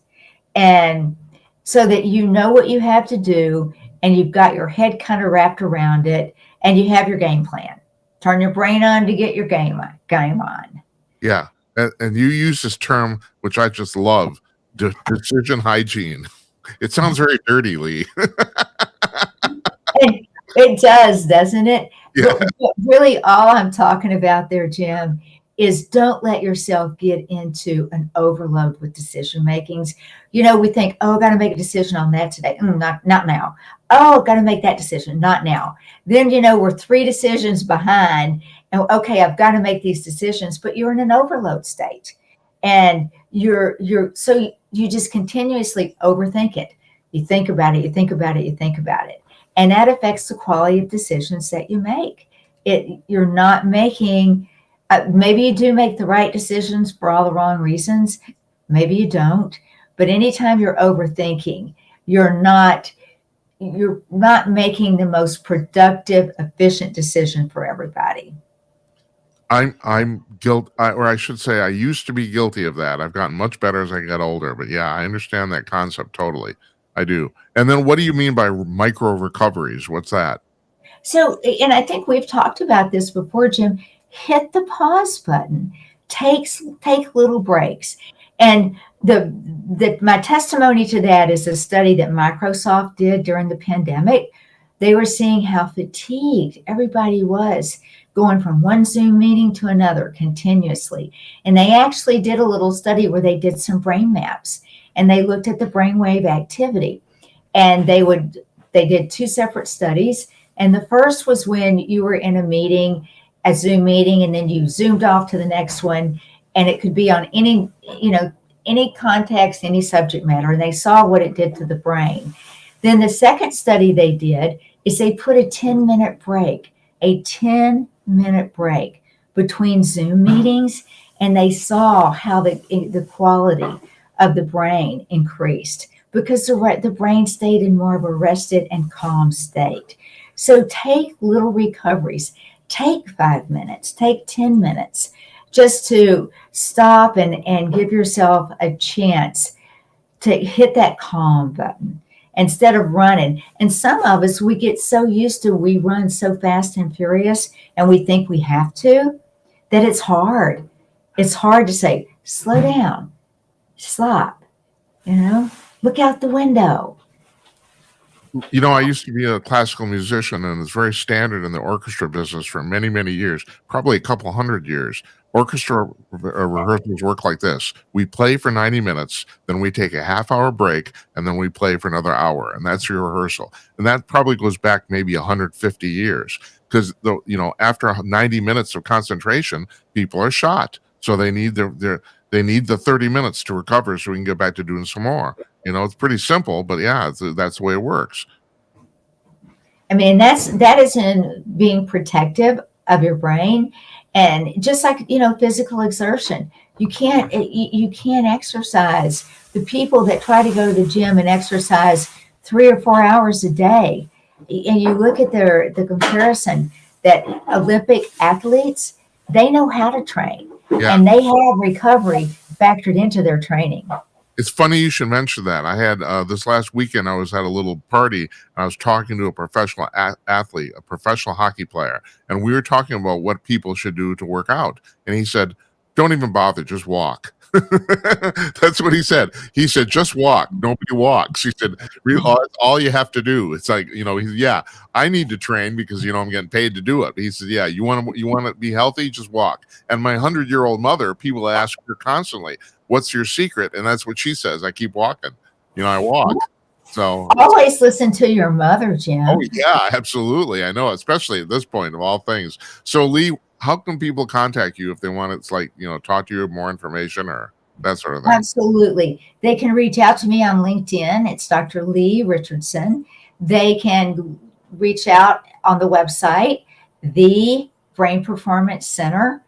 And so that you know what you have to do, and you've got your head kind of wrapped around it, and you have your game plan. Turn your brain on to get your game on. Yeah. And you use this term, which I just love, decision hygiene. It sounds very dirty, Leigh. And it does, doesn't it? Yeah. But really, all I'm talking about there, Jim, is don't let yourself get into an overload with decision makings. We think, oh, got to make a decision on that today. Not now. Oh, got to make that decision. Not now. Then, we're 3 decisions behind. And okay, I've got to make these decisions, but you're in an overload state. And so you just continuously overthink it. You think about it, you think about it, you think about it. And that affects the quality of decisions that you make. You're not making, maybe you do make the right decisions for all the wrong reasons. Maybe you don't. But anytime you're overthinking, you're not making the most productive, efficient decision for everybody. I'm guilt, or I should say, I used to be guilty of that. I've gotten much better as I got older, but yeah, I understand that concept totally. I do. And then, what do you mean by micro recoveries? What's that? So, and I think we've talked about this before, Jim. Hit the pause button. Take little breaks. And my testimony to that is a study that Microsoft did during the pandemic. They were seeing how fatigued everybody was going from one Zoom meeting to another continuously. And they actually did a little study where they did some brain maps, and they looked at the brainwave activity. And they did 2 separate studies. And the first was when you were in a Zoom meeting, and then you zoomed off to the next one, and it could be on any context, any subject matter, and they saw what it did to the brain. Then the second study they did is they put a 10-minute break, between Zoom meetings, and they saw how the quality of the brain increased because the brain stayed in more of a rested and calm state. So take little recoveries. Take 5 minutes, take 10 minutes just to stop and give yourself a chance to hit that calm button instead of running. And some of us, we get so used to, we run so fast and furious, and we think we have to, that it's hard. It's hard to say, slow down, stop, look out the window. I used to be a classical musician, and it's very standard in the orchestra business for many, many years, probably a couple hundred years. Orchestra rehearsals work like this. We play for 90 minutes, then we take a half-hour break, and then we play for another hour, and that's your rehearsal. And that probably goes back maybe 150 years, because after 90 minutes of concentration, people are shot. So they need they need the 30 minutes to recover so we can get back to doing some more. It's pretty simple, but yeah, that's the way it works. I mean, that is in being protective of your brain. And just like, physical exertion, you can't exercise. The people that try to go to the gym and exercise 3 or 4 hours a day, and you look at the comparison, that Olympic athletes, they know how to train, Yeah. and they have recovery factored into their training. It's funny you should mention that. I had this last weekend, I was at a little party. And I was talking to a professional athlete, a professional hockey player, and we were talking about what people should do to work out. And he said, "Don't even bother, just walk." That's what he said. He said, "Just walk. Nobody walks." He said, all you have to do." It's like, yeah, I need to train because I'm getting paid to do it. But he said, "Yeah, you want to be healthy, just walk." And my 100-year-old mother, people ask her constantly, "What's your secret?" And that's what she says. I keep walking. I walk. So always listen to your mother, Jim. Oh yeah, absolutely. I know, especially at this point of all things. So Leigh, how can people contact you if they want to talk to you, more information or that sort of thing? Absolutely. They can reach out to me on LinkedIn. It's Dr. Leigh Richardson. They can reach out on the website, the Brain Performance Center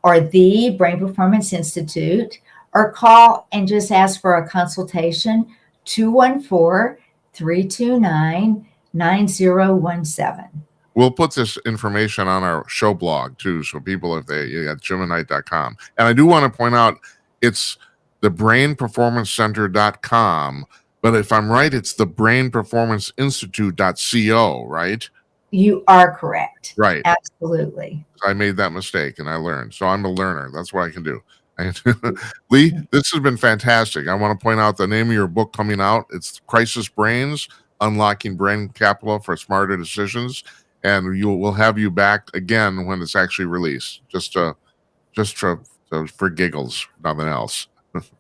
or the Brain Performance Institute, or call and just ask for a consultation, 214-329-9017. We'll put this information on our show blog too, so people, if they at jimandknight.com. And I do want to point out, it's the brainperformancecenter.com, but if I'm right, it's the brainperformanceinstitute.co, right? You are correct. Right. Absolutely. I made that mistake and I learned. So I'm a learner. That's what I can do. Leigh, this has been fantastic. I want to point out the name of your book coming out. It's Crisis Brains, Unlocking Brain Capital for Smarter Decisions. And we'll have you back again when it's actually released, just for giggles, nothing else.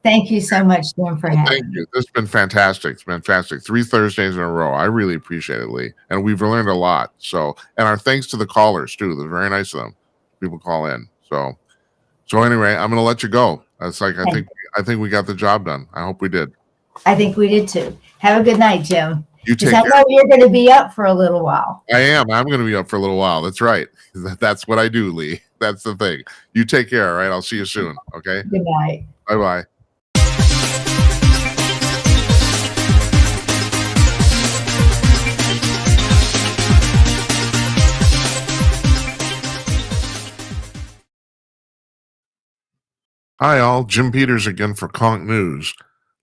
Thank you so much, Jim, for having me. Thank you. This has been fantastic. It's been fantastic. 3 Thursdays in a row. I really appreciate it, Leigh. And we've learned a lot. So, and our thanks to the callers too. They're very nice of them. People call in. So anyway, I'm going to let you go. It's like, I think we got the job done. I hope we did. I think we did too. Have a good night, Jim. You take care. I know you're going to be up for a little while. I am. I'm going to be up for a little while. That's right. That's what I do, Leigh. That's the thing. You take care. All right. I'll see you soon. Okay. Good night. Bye-bye. Hi all, Jim Peters again for Conk News.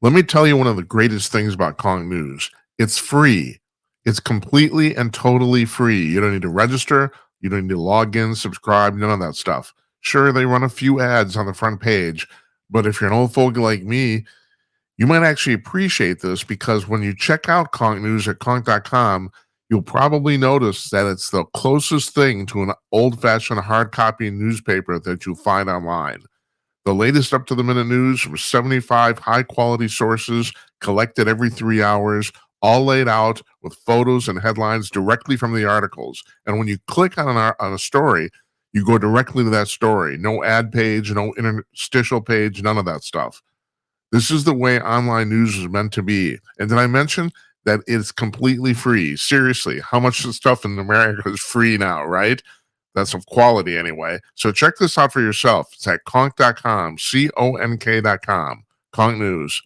Let me tell you one of the greatest things about Conk News. It's free. It's completely and totally free. You don't need to register. You don't need to log in, subscribe, none of that stuff. Sure, they run a few ads on the front page, but if you're an old fogey like me, you might actually appreciate this because when you check out Conk News at conk.com, you'll probably notice that it's the closest thing to an old-fashioned hard copy newspaper that you'll find online. The latest up-to-the-minute news from 75 high-quality sources collected every 3 hours, all laid out with photos and headlines directly from the articles. And when you click on a story, you go directly to that story. No ad page, no interstitial page, none of that stuff. This is the way online news is meant to be. And did I mention that it's completely free? Seriously, how much of the stuff in America is free now, right? That's of quality anyway. So check this out for yourself. It's at conk.com, CONK.com. Conk News.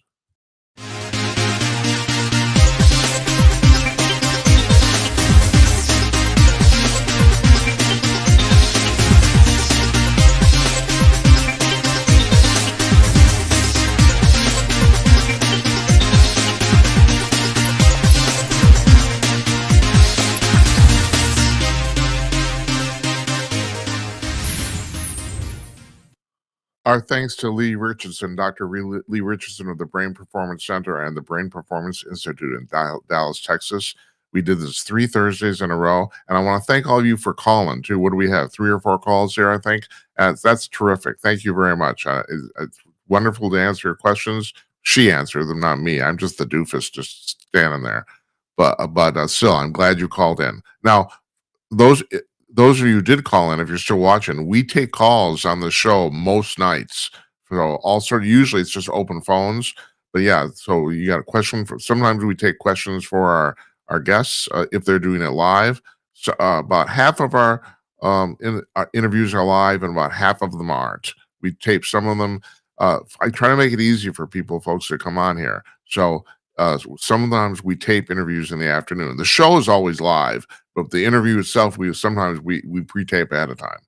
Our thanks to Leigh Richardson, Dr. Leigh Richardson of the Brain Performance Center and the Brain Performance Institute in Dallas, Texas. We did this 3 Thursdays in a row, and I want to thank all of you for calling, too. What do we have? 3 or 4 calls here, I think? That's terrific. Thank you very much. It's wonderful to answer your questions. She answered them, not me. I'm just the doofus just standing there. But still, I'm glad you called in. Now, those of you who did call in, if you're still watching, we take calls on the show most nights. So usually it's just open phones. But yeah, so you got a question sometimes we take questions for our guests if they're doing it live. So about half of our interviews are live and about half of them aren't. We tape some of them. I try to make it easy for folks to come on here. So sometimes we tape interviews in the afternoon. The show is always live, but the interview itself, we pre-tape ahead of time.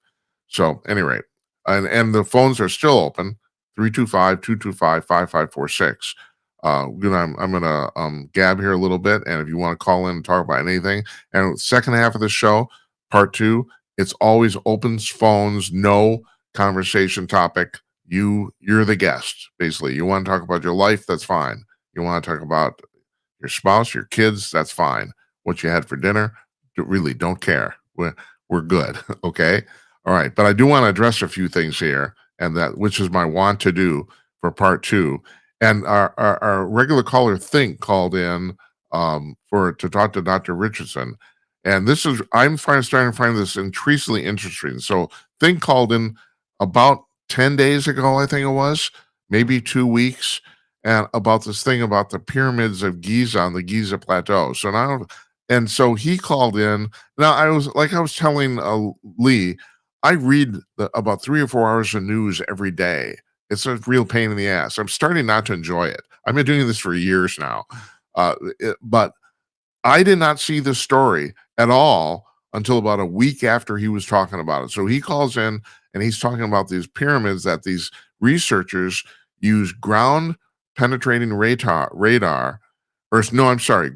So at any rate, and the phones are still open, 325-225-5546. I'm gonna gab here a little bit, and if you want to call in and talk about anything, and second half of the show, part 2, it's always open phones, no conversation topic. You're the guest, basically. You want to talk about your life, that's fine. You want to talk about your spouse, your kids, that's fine. What you had for dinner, really don't care. We're good, okay? All right, but I do want to address a few things here, and that which is my want to do for part 2. And our regular caller Think called in to talk to Dr. Richardson, and this is starting to find this increasingly interesting. So Think called in about 10 days ago, I think it was, maybe 2 weeks, and about this thing about the pyramids of Giza on the Giza Plateau. So he called in. Now I was telling Leigh, I read about 3 or 4 hours of news every day. It's a real pain in the ass. I'm starting not to enjoy it. I've been doing this for years now, but I did not see the story at all until about a week after he was talking about it. So he calls in and he's talking about these pyramids that these researchers use ground penetrating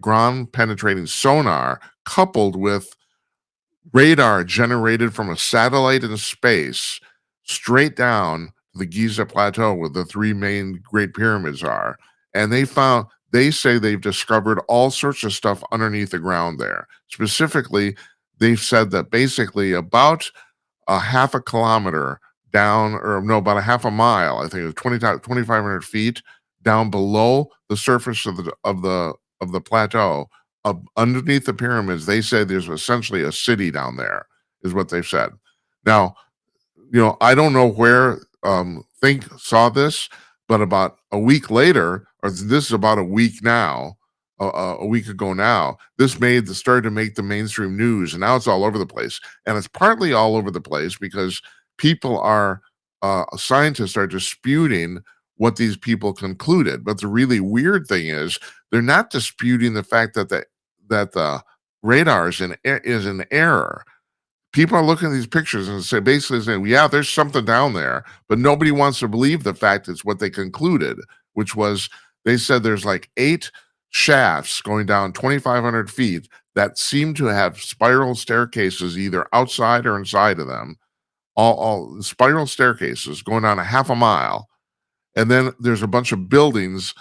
ground penetrating sonar coupled with radar generated from a satellite in space straight down the Giza Plateau where the 3 main Great Pyramids are. And they say they've discovered all sorts of stuff underneath the ground there. Specifically, they've said that basically about a half a kilometer down, about a half a mile, I think it was 2,500 feet down below the surface of the plateau, underneath the pyramids, they say there's essentially a city down there, is what they've said. Now, I don't know where Think saw this, but about a week later, or this is about a week now, a week ago now, this started to make the mainstream news, and now it's all over the place. And it's partly all over the place because scientists are disputing what these people concluded. But the really weird thing is they're not disputing the fact that the radar is in error. People are looking at these pictures and basically saying, yeah, there's something down there, but nobody wants to believe the fact it's what they concluded, which was they said there's like 8 shafts going down 2,500 feet that seem to have spiral staircases either outside or inside of them, all spiral staircases going down a half a mile. And then there's a bunch of buildings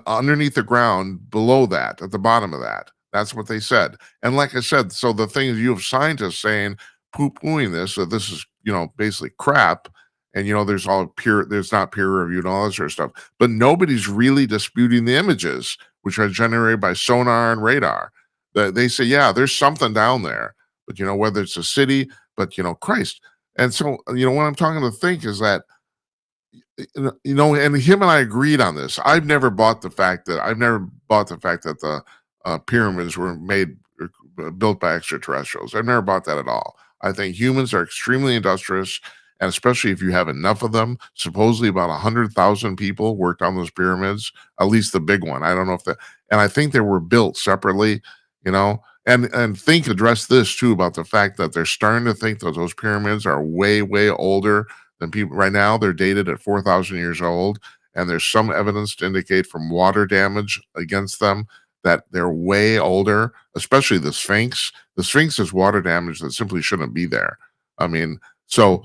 underneath the ground below that, at the bottom of that. That's what they said. And like I said, so the thing is, you have scientists saying, poo-pooing this, that this is, basically crap. And, there's not peer reviewed and all that sort of stuff. But nobody's really disputing the images, which are generated by sonar and radar. They say, yeah, there's something down there. But, whether it's a city, but, Christ. And so, what I'm talking to Think is that, and him and I agreed on this. I've never bought the fact that the pyramids were built by extraterrestrials. I've never bought that at all. I think humans are extremely industrious, and especially if you have enough of them. Supposedly about 100,000 people worked on those pyramids, at least the big one. I don't know and I think they were built separately, and Think addressed this too, about the fact that they're starting to think that those pyramids are way, way older than people. Right now, they're dated at 4,000 years old, and there's some evidence to indicate from water damage against them that they're way older, especially the Sphinx. The Sphinx is water damage that simply shouldn't be there. I mean, so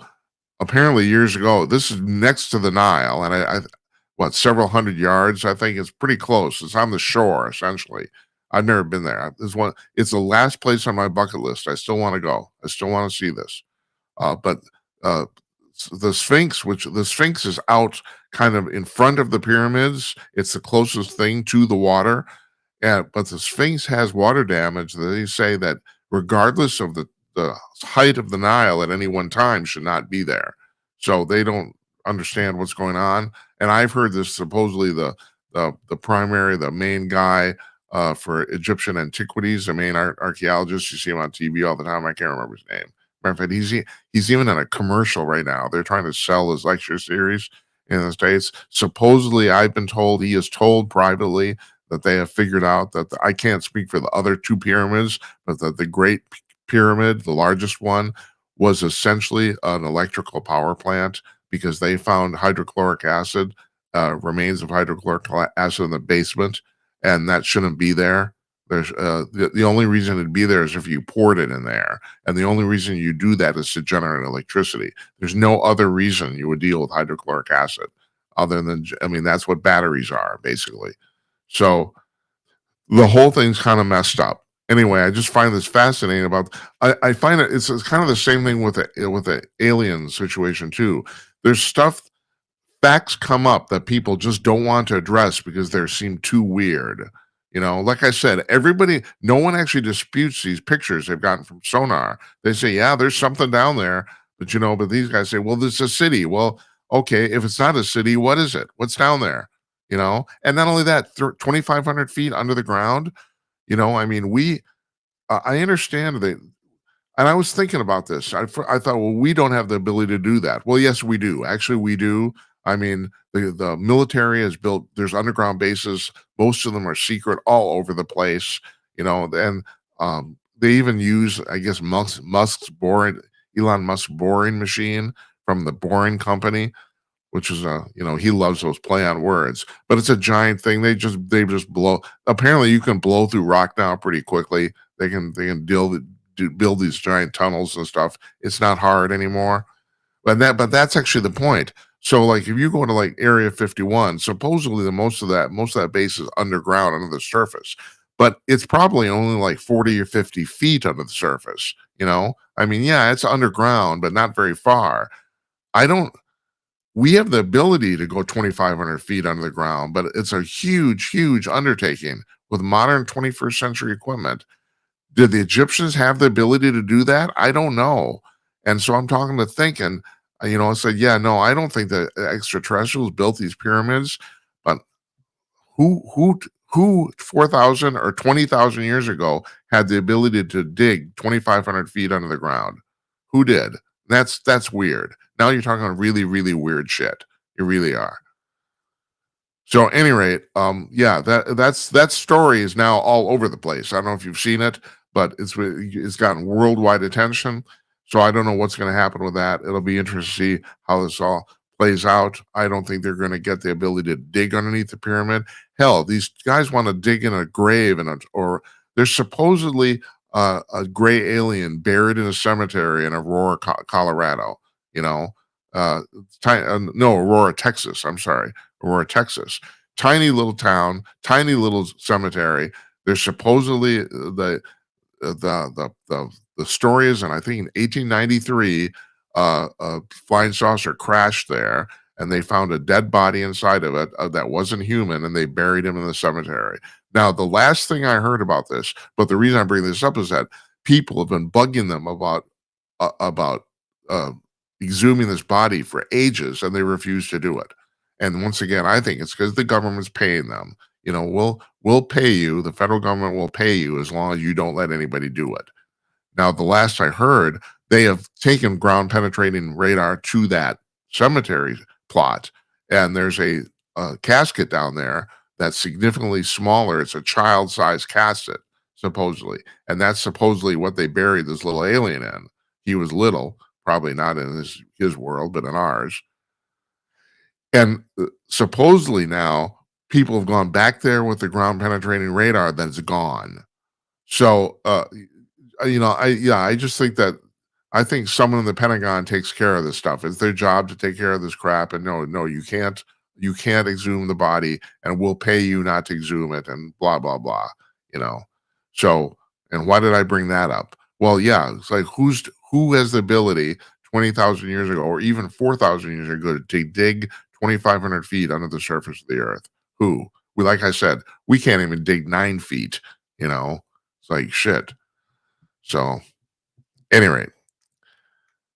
apparently years ago, this is next to the Nile, and several hundred yards, I think it's pretty close. It's on the shore, essentially. I've never been there. It's the last place on my bucket list. I still want to go. I still want to see this. But the Sphinx is out kind of in front of the pyramids. It's the closest thing to the water. But the Sphinx has water damage that they say that regardless of the height of the Nile at any one time should not be there. So they don't understand what's going on. And I've heard this supposedly the main guy for Egyptian antiquities, the main archaeologist, you see him on TV all the time. I can't remember his name, Matter of fact, he's even in a commercial right now. They're trying to sell his lecture series in the States. Supposedly, I've been told he is told privately that they have figured out that I can't speak for the other two pyramids, but that the Great Pyramid, the largest one, was essentially an electrical power plant because they found hydrochloric acid, remains of hydrochloric acid in the basement, and that shouldn't be there. There's the only reason it'd be there is if you poured it in there, and the only reason you do that is to generate electricity. There's no other reason you would deal with hydrochloric acid other than, I mean, that's what batteries are basically. So the whole thing's kind of messed up. Anyway, I just find this fascinating about. I find it's kind of the same thing with the alien situation too. There's stuff, facts come up that people just don't want to address because they seem too weird. Like I said, no one actually disputes these pictures they've gotten from sonar. They say, yeah, there's something down there, but these guys say, well, this is a city. Well, okay, if it's not a city, what is it? What's down there? And not only that, 2,500 feet under the ground. I mean, I understand that. And I was thinking about this. I thought, well, we don't have the ability to do that. Well, yes, we do. Actually, we do. I mean, the military has built, there's underground bases. Most of them are secret all over the place, and they even use, I guess, Elon Musk's boring machine from the Boring Company, which is he loves those play on words, but it's a giant thing. They just blow. Apparently, you can blow through rock now pretty quickly. They can build these giant tunnels and stuff. It's not hard anymore. But that's actually the point. So like if you go to like Area 51, supposedly most of that base is underground under the surface. But it's probably only like 40 or 50 feet under the surface. I mean, yeah, it's underground, but not very far. We have the ability to go 2,500 feet under the ground, but it's a huge, huge undertaking with modern 21st century equipment. Did the Egyptians have the ability to do that? I don't know. And so I'm thinking, I said, yeah, no, I don't think the extraterrestrials built these pyramids, but who 4,000 or 20,000 years ago had the ability to dig 2,500 feet under the ground? Who did? That's weird. Now you're talking about really, really weird shit. You really are. So at any rate, yeah, that story is now all over the place. I don't know if you've seen it, but it's gotten worldwide attention. So I don't know what's going to happen with that. It'll be interesting to see how this all plays out. I don't think they're going to get the ability to dig underneath the pyramid. Hell, these guys want to dig in a grave or there's supposedly a gray alien buried in a cemetery in Aurora, Colorado. Aurora, Texas. I'm sorry, Aurora, Texas. Tiny little town, tiny little cemetery. There's supposedly the story is, and I think in 1893, a flying saucer crashed there, and they found a dead body inside of it that wasn't human, and they buried him in the cemetery. Now, the last thing I heard about this, but the reason I bring this up is that people have been bugging them about exhuming this body for ages, and they refuse to do it. And once again, I think it's because the government's paying them. We'll pay you. The federal government will pay you as long as you don't let anybody do it. Now, the last I heard, they have taken ground penetrating radar to that cemetery plot, and there's a casket down there that's significantly smaller. It's a child-sized casket, supposedly, and that's supposedly what they buried this little alien in. He was little, probably not in his world, but in ours. And supposedly now people have gone back there with the ground penetrating radar that's gone. So, I just think that I think someone in the Pentagon takes care of this stuff. It's their job to take care of this crap. And no, you can't exhume the body, and we'll pay you not to exhume it, and blah blah blah. So, and why did I bring that up? Well, yeah, it's like who has the ability 20,000 years ago, or even 4,000 years ago, to dig 2,500 feet under the surface of the earth? Who? Like I said, we can't even dig 9 feet. It's like shit. So, any rate,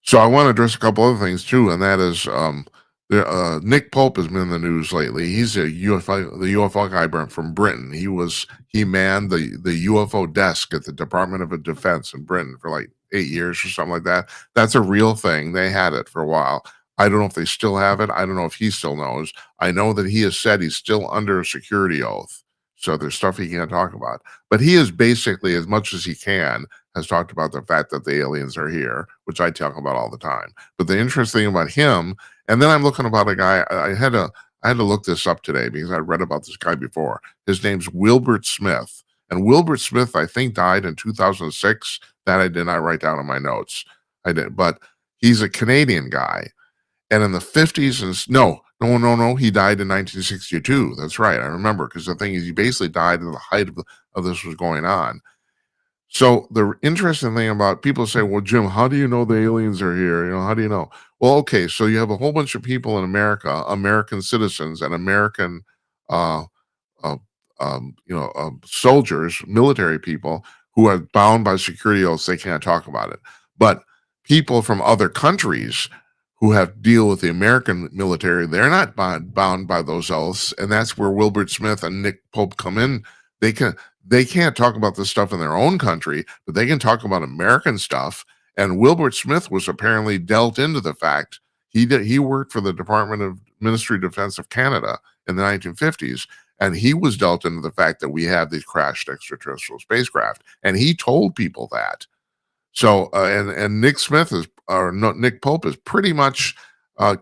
so I want to address a couple other things too, and that is Nick Pope has been in the news lately. He's the UFO guy from Britain. He manned the UFO desk at the Department of Defense in Britain for like 8 years or something like that. That's a real thing. They had it for a while. I don't know if they still have it. I don't know if he still knows. I know that he has said he's still under a security oath. So there's stuff he can't talk about. But he is basically, as much as he can, has talked about the fact that the aliens are here, which I talk about all the time. But the interesting thing about him, and then I'm looking about a guy, I had to look this up today because I read about this guy before. His name's Wilbert Smith. And Wilbert Smith, I think, died in 2006. That I did not write down in my notes. I did, but he's a Canadian guy. And in the 50s, no, he died in 1962. That's right. I remember, because the thing is, he basically died at the height of this was going on. So the interesting thing about people say, well, Jim, how do you know the aliens are here? How do you know? Well, okay, so you have a whole bunch of people in America, American citizens and American, uh, uh, soldiers, military people who are bound by security oaths. They can't talk about it. But people from other countries who have deal with the American military, they're not bound by those oaths, and that's where Wilbert Smith and Nick Pope come in. They can't talk about this stuff in their own country, but they can talk about American stuff. And Wilbert Smith was apparently dealt into the fact he worked for the Department of Ministry of Defense of Canada in the 1950s, and he was dealt into the fact that we have these crashed extraterrestrial spacecraft, and he told people that. So and Nick Pope has pretty much kind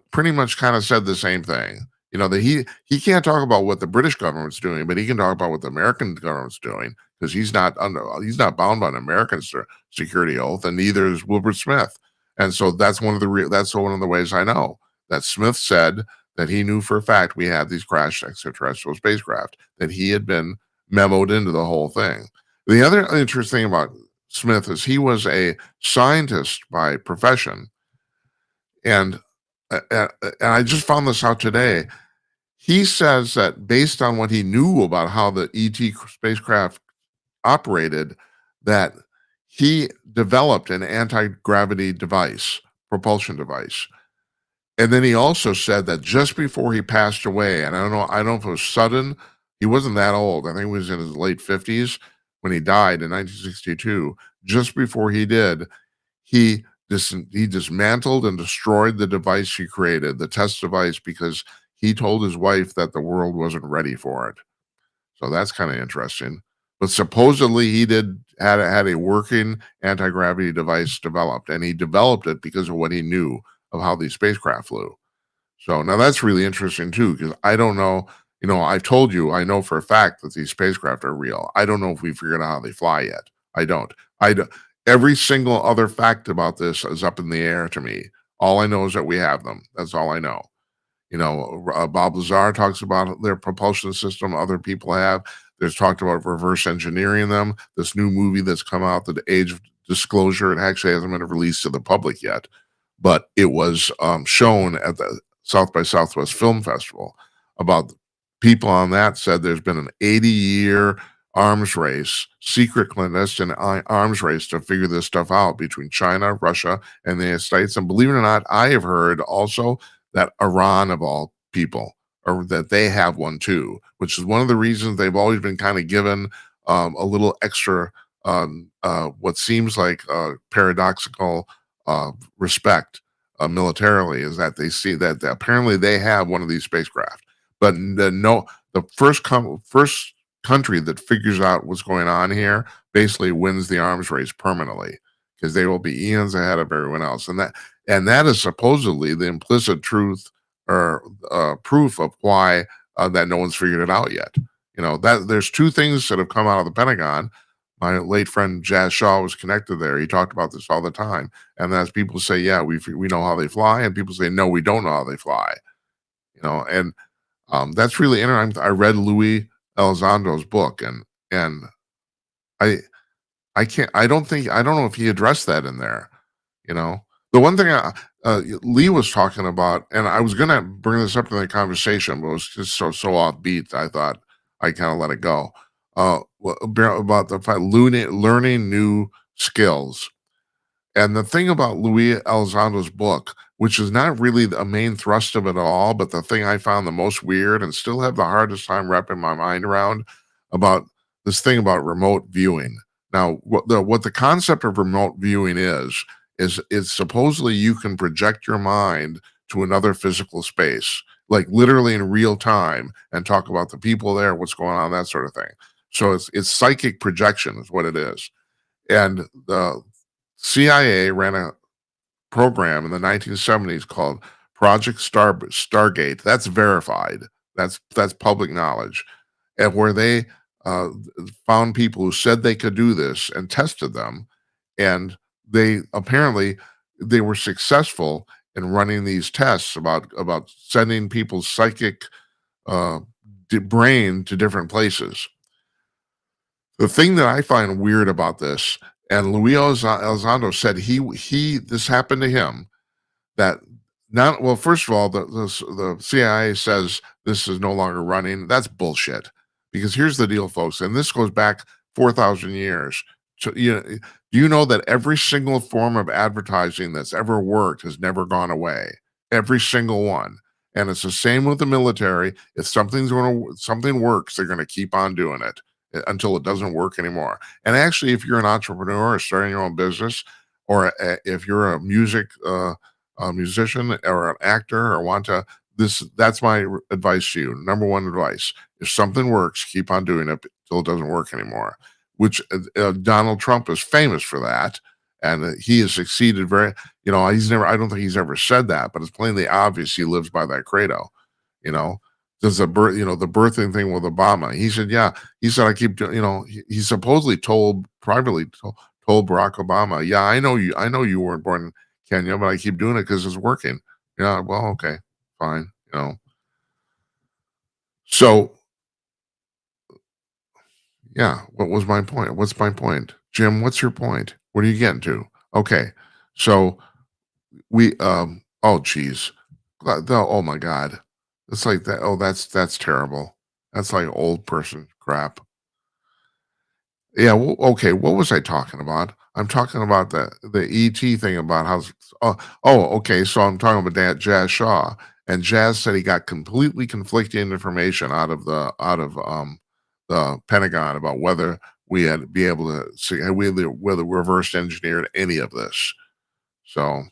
of said the same thing. That he can't talk about what the British government's doing, but he can talk about what the American government's doing, because he's not bound by an American security oath, and neither is Wilbert Smith. And so that's one of the ways I know that Smith said that he knew for a fact we had these crashed extraterrestrial spacecraft, that he had been memoed into the whole thing. The other interesting thing about Smith is he was a scientist by profession, and I just found this out today. He says that based on what he knew about how the ET spacecraft operated, that he developed an anti-gravity propulsion device. And then he also said that just before he passed away, and I don't know if it was sudden, he wasn't that old. I think he was in his late 50s when he died in 1962. Just before he did, he dismantled and destroyed the device he created, the test device, because he told his wife that the world wasn't ready for it. So that's kind of interesting. But supposedly he had a working anti-gravity device developed, and he developed it because of what he knew of how these spacecraft flew. So now that's really interesting too, because I don't know. I've told you, I know for a fact that these spacecraft are real. I don't know if we figured out how they fly yet. I don't. Every single other fact about this is up in the air to me. All I know is that we have them. That's all I know. Bob Lazar talks about their propulsion system. Other people have. There's talked about reverse engineering them. This new movie that's come out, The Age of Disclosure, it actually hasn't been released to the public yet, but it was shown at the South by Southwest Film Festival. About people on that said there's been an 80-year arms race, secret clandestine arms race to figure this stuff out between China, Russia, and the United States. And believe it or not, I have heard also that Iran, of all people, or that they have one too, which is one of the reasons they've always been kind of given a little extra, what seems like paradoxical respect militarily, is that they see that apparently they have one of these spacecraft. But the first country that figures out what's going on here basically wins the arms race permanently, because they will be eons ahead of everyone else. And that is supposedly the implicit truth or proof of why that no one's figured it out yet. That there's two things that have come out of the Pentagon. My late friend Jazz Shaw was connected there. He talked about this all the time. And that's people say, yeah, we know how they fly. And people say, no, we don't know how they fly. And that's really interesting. I read Louis Elizondo's book, and I don't know if he addressed that in there. The one thing Leigh was talking about, and I was going to bring this up in the conversation, but it was just so offbeat, I thought I kind of let it go. About the fact learning new skills. And the thing about Luis Elizondo's book, which is not really a main thrust of it at all, but the thing I found the most weird and still have the hardest time wrapping my mind around about this thing about remote viewing. Now, what the concept of remote viewing is supposedly you can project your mind to another physical space, like literally in real time, and talk about the people there, what's going on, that sort of thing. So it's psychic projection is what it is. And the CIA ran a program in the 1970s called Project Stargate. That's verified. That's public knowledge, and where they uh, found people who said they could do this and tested them, and they were successful in running these tests about sending people's psychic uh, brain to different places. The thing that I find weird about this, and Luis Elizondo said he this happened to him, that not well, first of all, the CIA says this is no longer running. That's bullshit. Because here's the deal, folks, and this goes back 4,000 years. So, do you know that every single form of advertising that's ever worked has never gone away? Every single one. And it's the same with the military. If something works, they're going to keep on doing it until it doesn't work anymore. And actually, if you're an entrepreneur or starting your own business, or if you're a musician or an actor or want to, that's my advice to you. Number one advice: if something works, keep on doing it until it doesn't work anymore. Which Donald Trump is famous for that, and he has succeeded very. I don't think he's ever said that, but it's plainly obvious he lives by that credo. You know, there's the birthing thing with Obama. He said, yeah, he said, I keep doing. He supposedly privately told Barack Obama, yeah, I know you weren't born in Kenya, but I keep doing it because it's working. Yeah, well, okay, fine. So yeah, what was my point? What's my point? Jim, what's your point? What are you getting to? Okay. So oh geez. Oh my God. It's like that. Oh, that's terrible. That's like old person crap. Yeah, well, okay. What was I talking about? I'm talking about the ET thing about how. Okay. So I'm talking about that Jazz Shaw, and Jazz said he got completely conflicting information out of the Pentagon about whether we had be able to see whether we reverse engineered any of this. So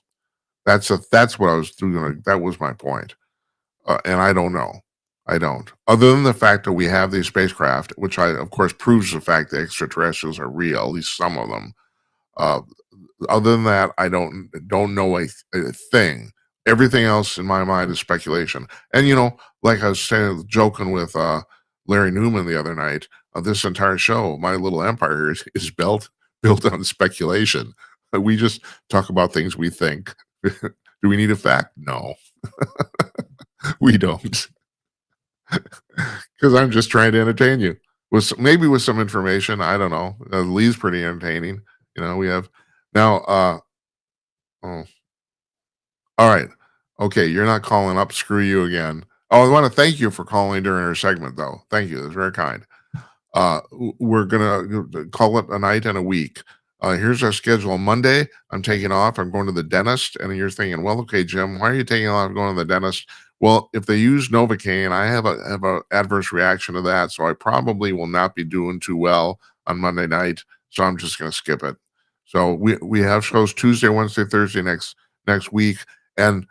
that's what I was doing. That was my point, and I don't know. I don't. Other than the fact that we have these spacecraft, which of course proves the fact that extraterrestrials are real, at least some of them. Uh, Other than that, I don't know a thing. Everything else in my mind is speculation. And like I was saying, joking with Larry Newman the other night, this entire show, My Little Empire, is built on speculation. We just talk about things we think. Do we need a fact? No, we don't. Because I'm just trying to entertain you maybe with some information. I don't know. Lee's pretty entertaining. We have now. Oh, all right. Okay, you're not calling up. Screw you again. Oh, I want to thank you for calling during our segment, though. Thank you. That's very kind. We're gonna call it a night and a week. Here's our schedule. Monday, I'm taking off. I'm going to the dentist, and you're thinking, well, okay, Jim, why are you taking off going to the dentist? Well, if they use Novocaine, I have a adverse reaction to that, so I probably will not be doing too well on Monday night. So I'm just going to skip it. So we have shows Tuesday, Wednesday, Thursday next week, and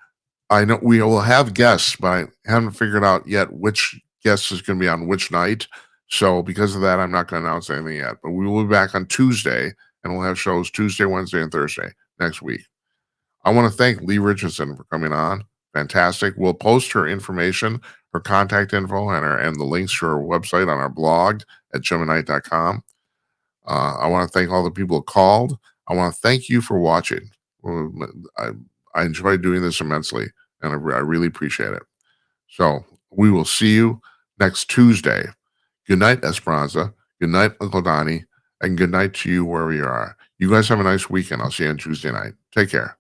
I know we will have guests, but I haven't figured out yet which guest is going to be on which night. So because of that, I'm not going to announce anything yet. But we will be back on Tuesday, and we'll have shows Tuesday, Wednesday, and Thursday next week. I want to thank Leigh Richardson for coming on. Fantastic. We'll post her information, her contact info, and the links to her website on our blog at jimandknight.com. I want to thank all the people who called. I want to thank you for watching. I enjoy doing this immensely, and I really appreciate it. So we will see you next Tuesday. Good night, Esperanza. Good night, Uncle Donnie. And good night to you wherever you are. You guys have a nice weekend. I'll see you on Tuesday night. Take care.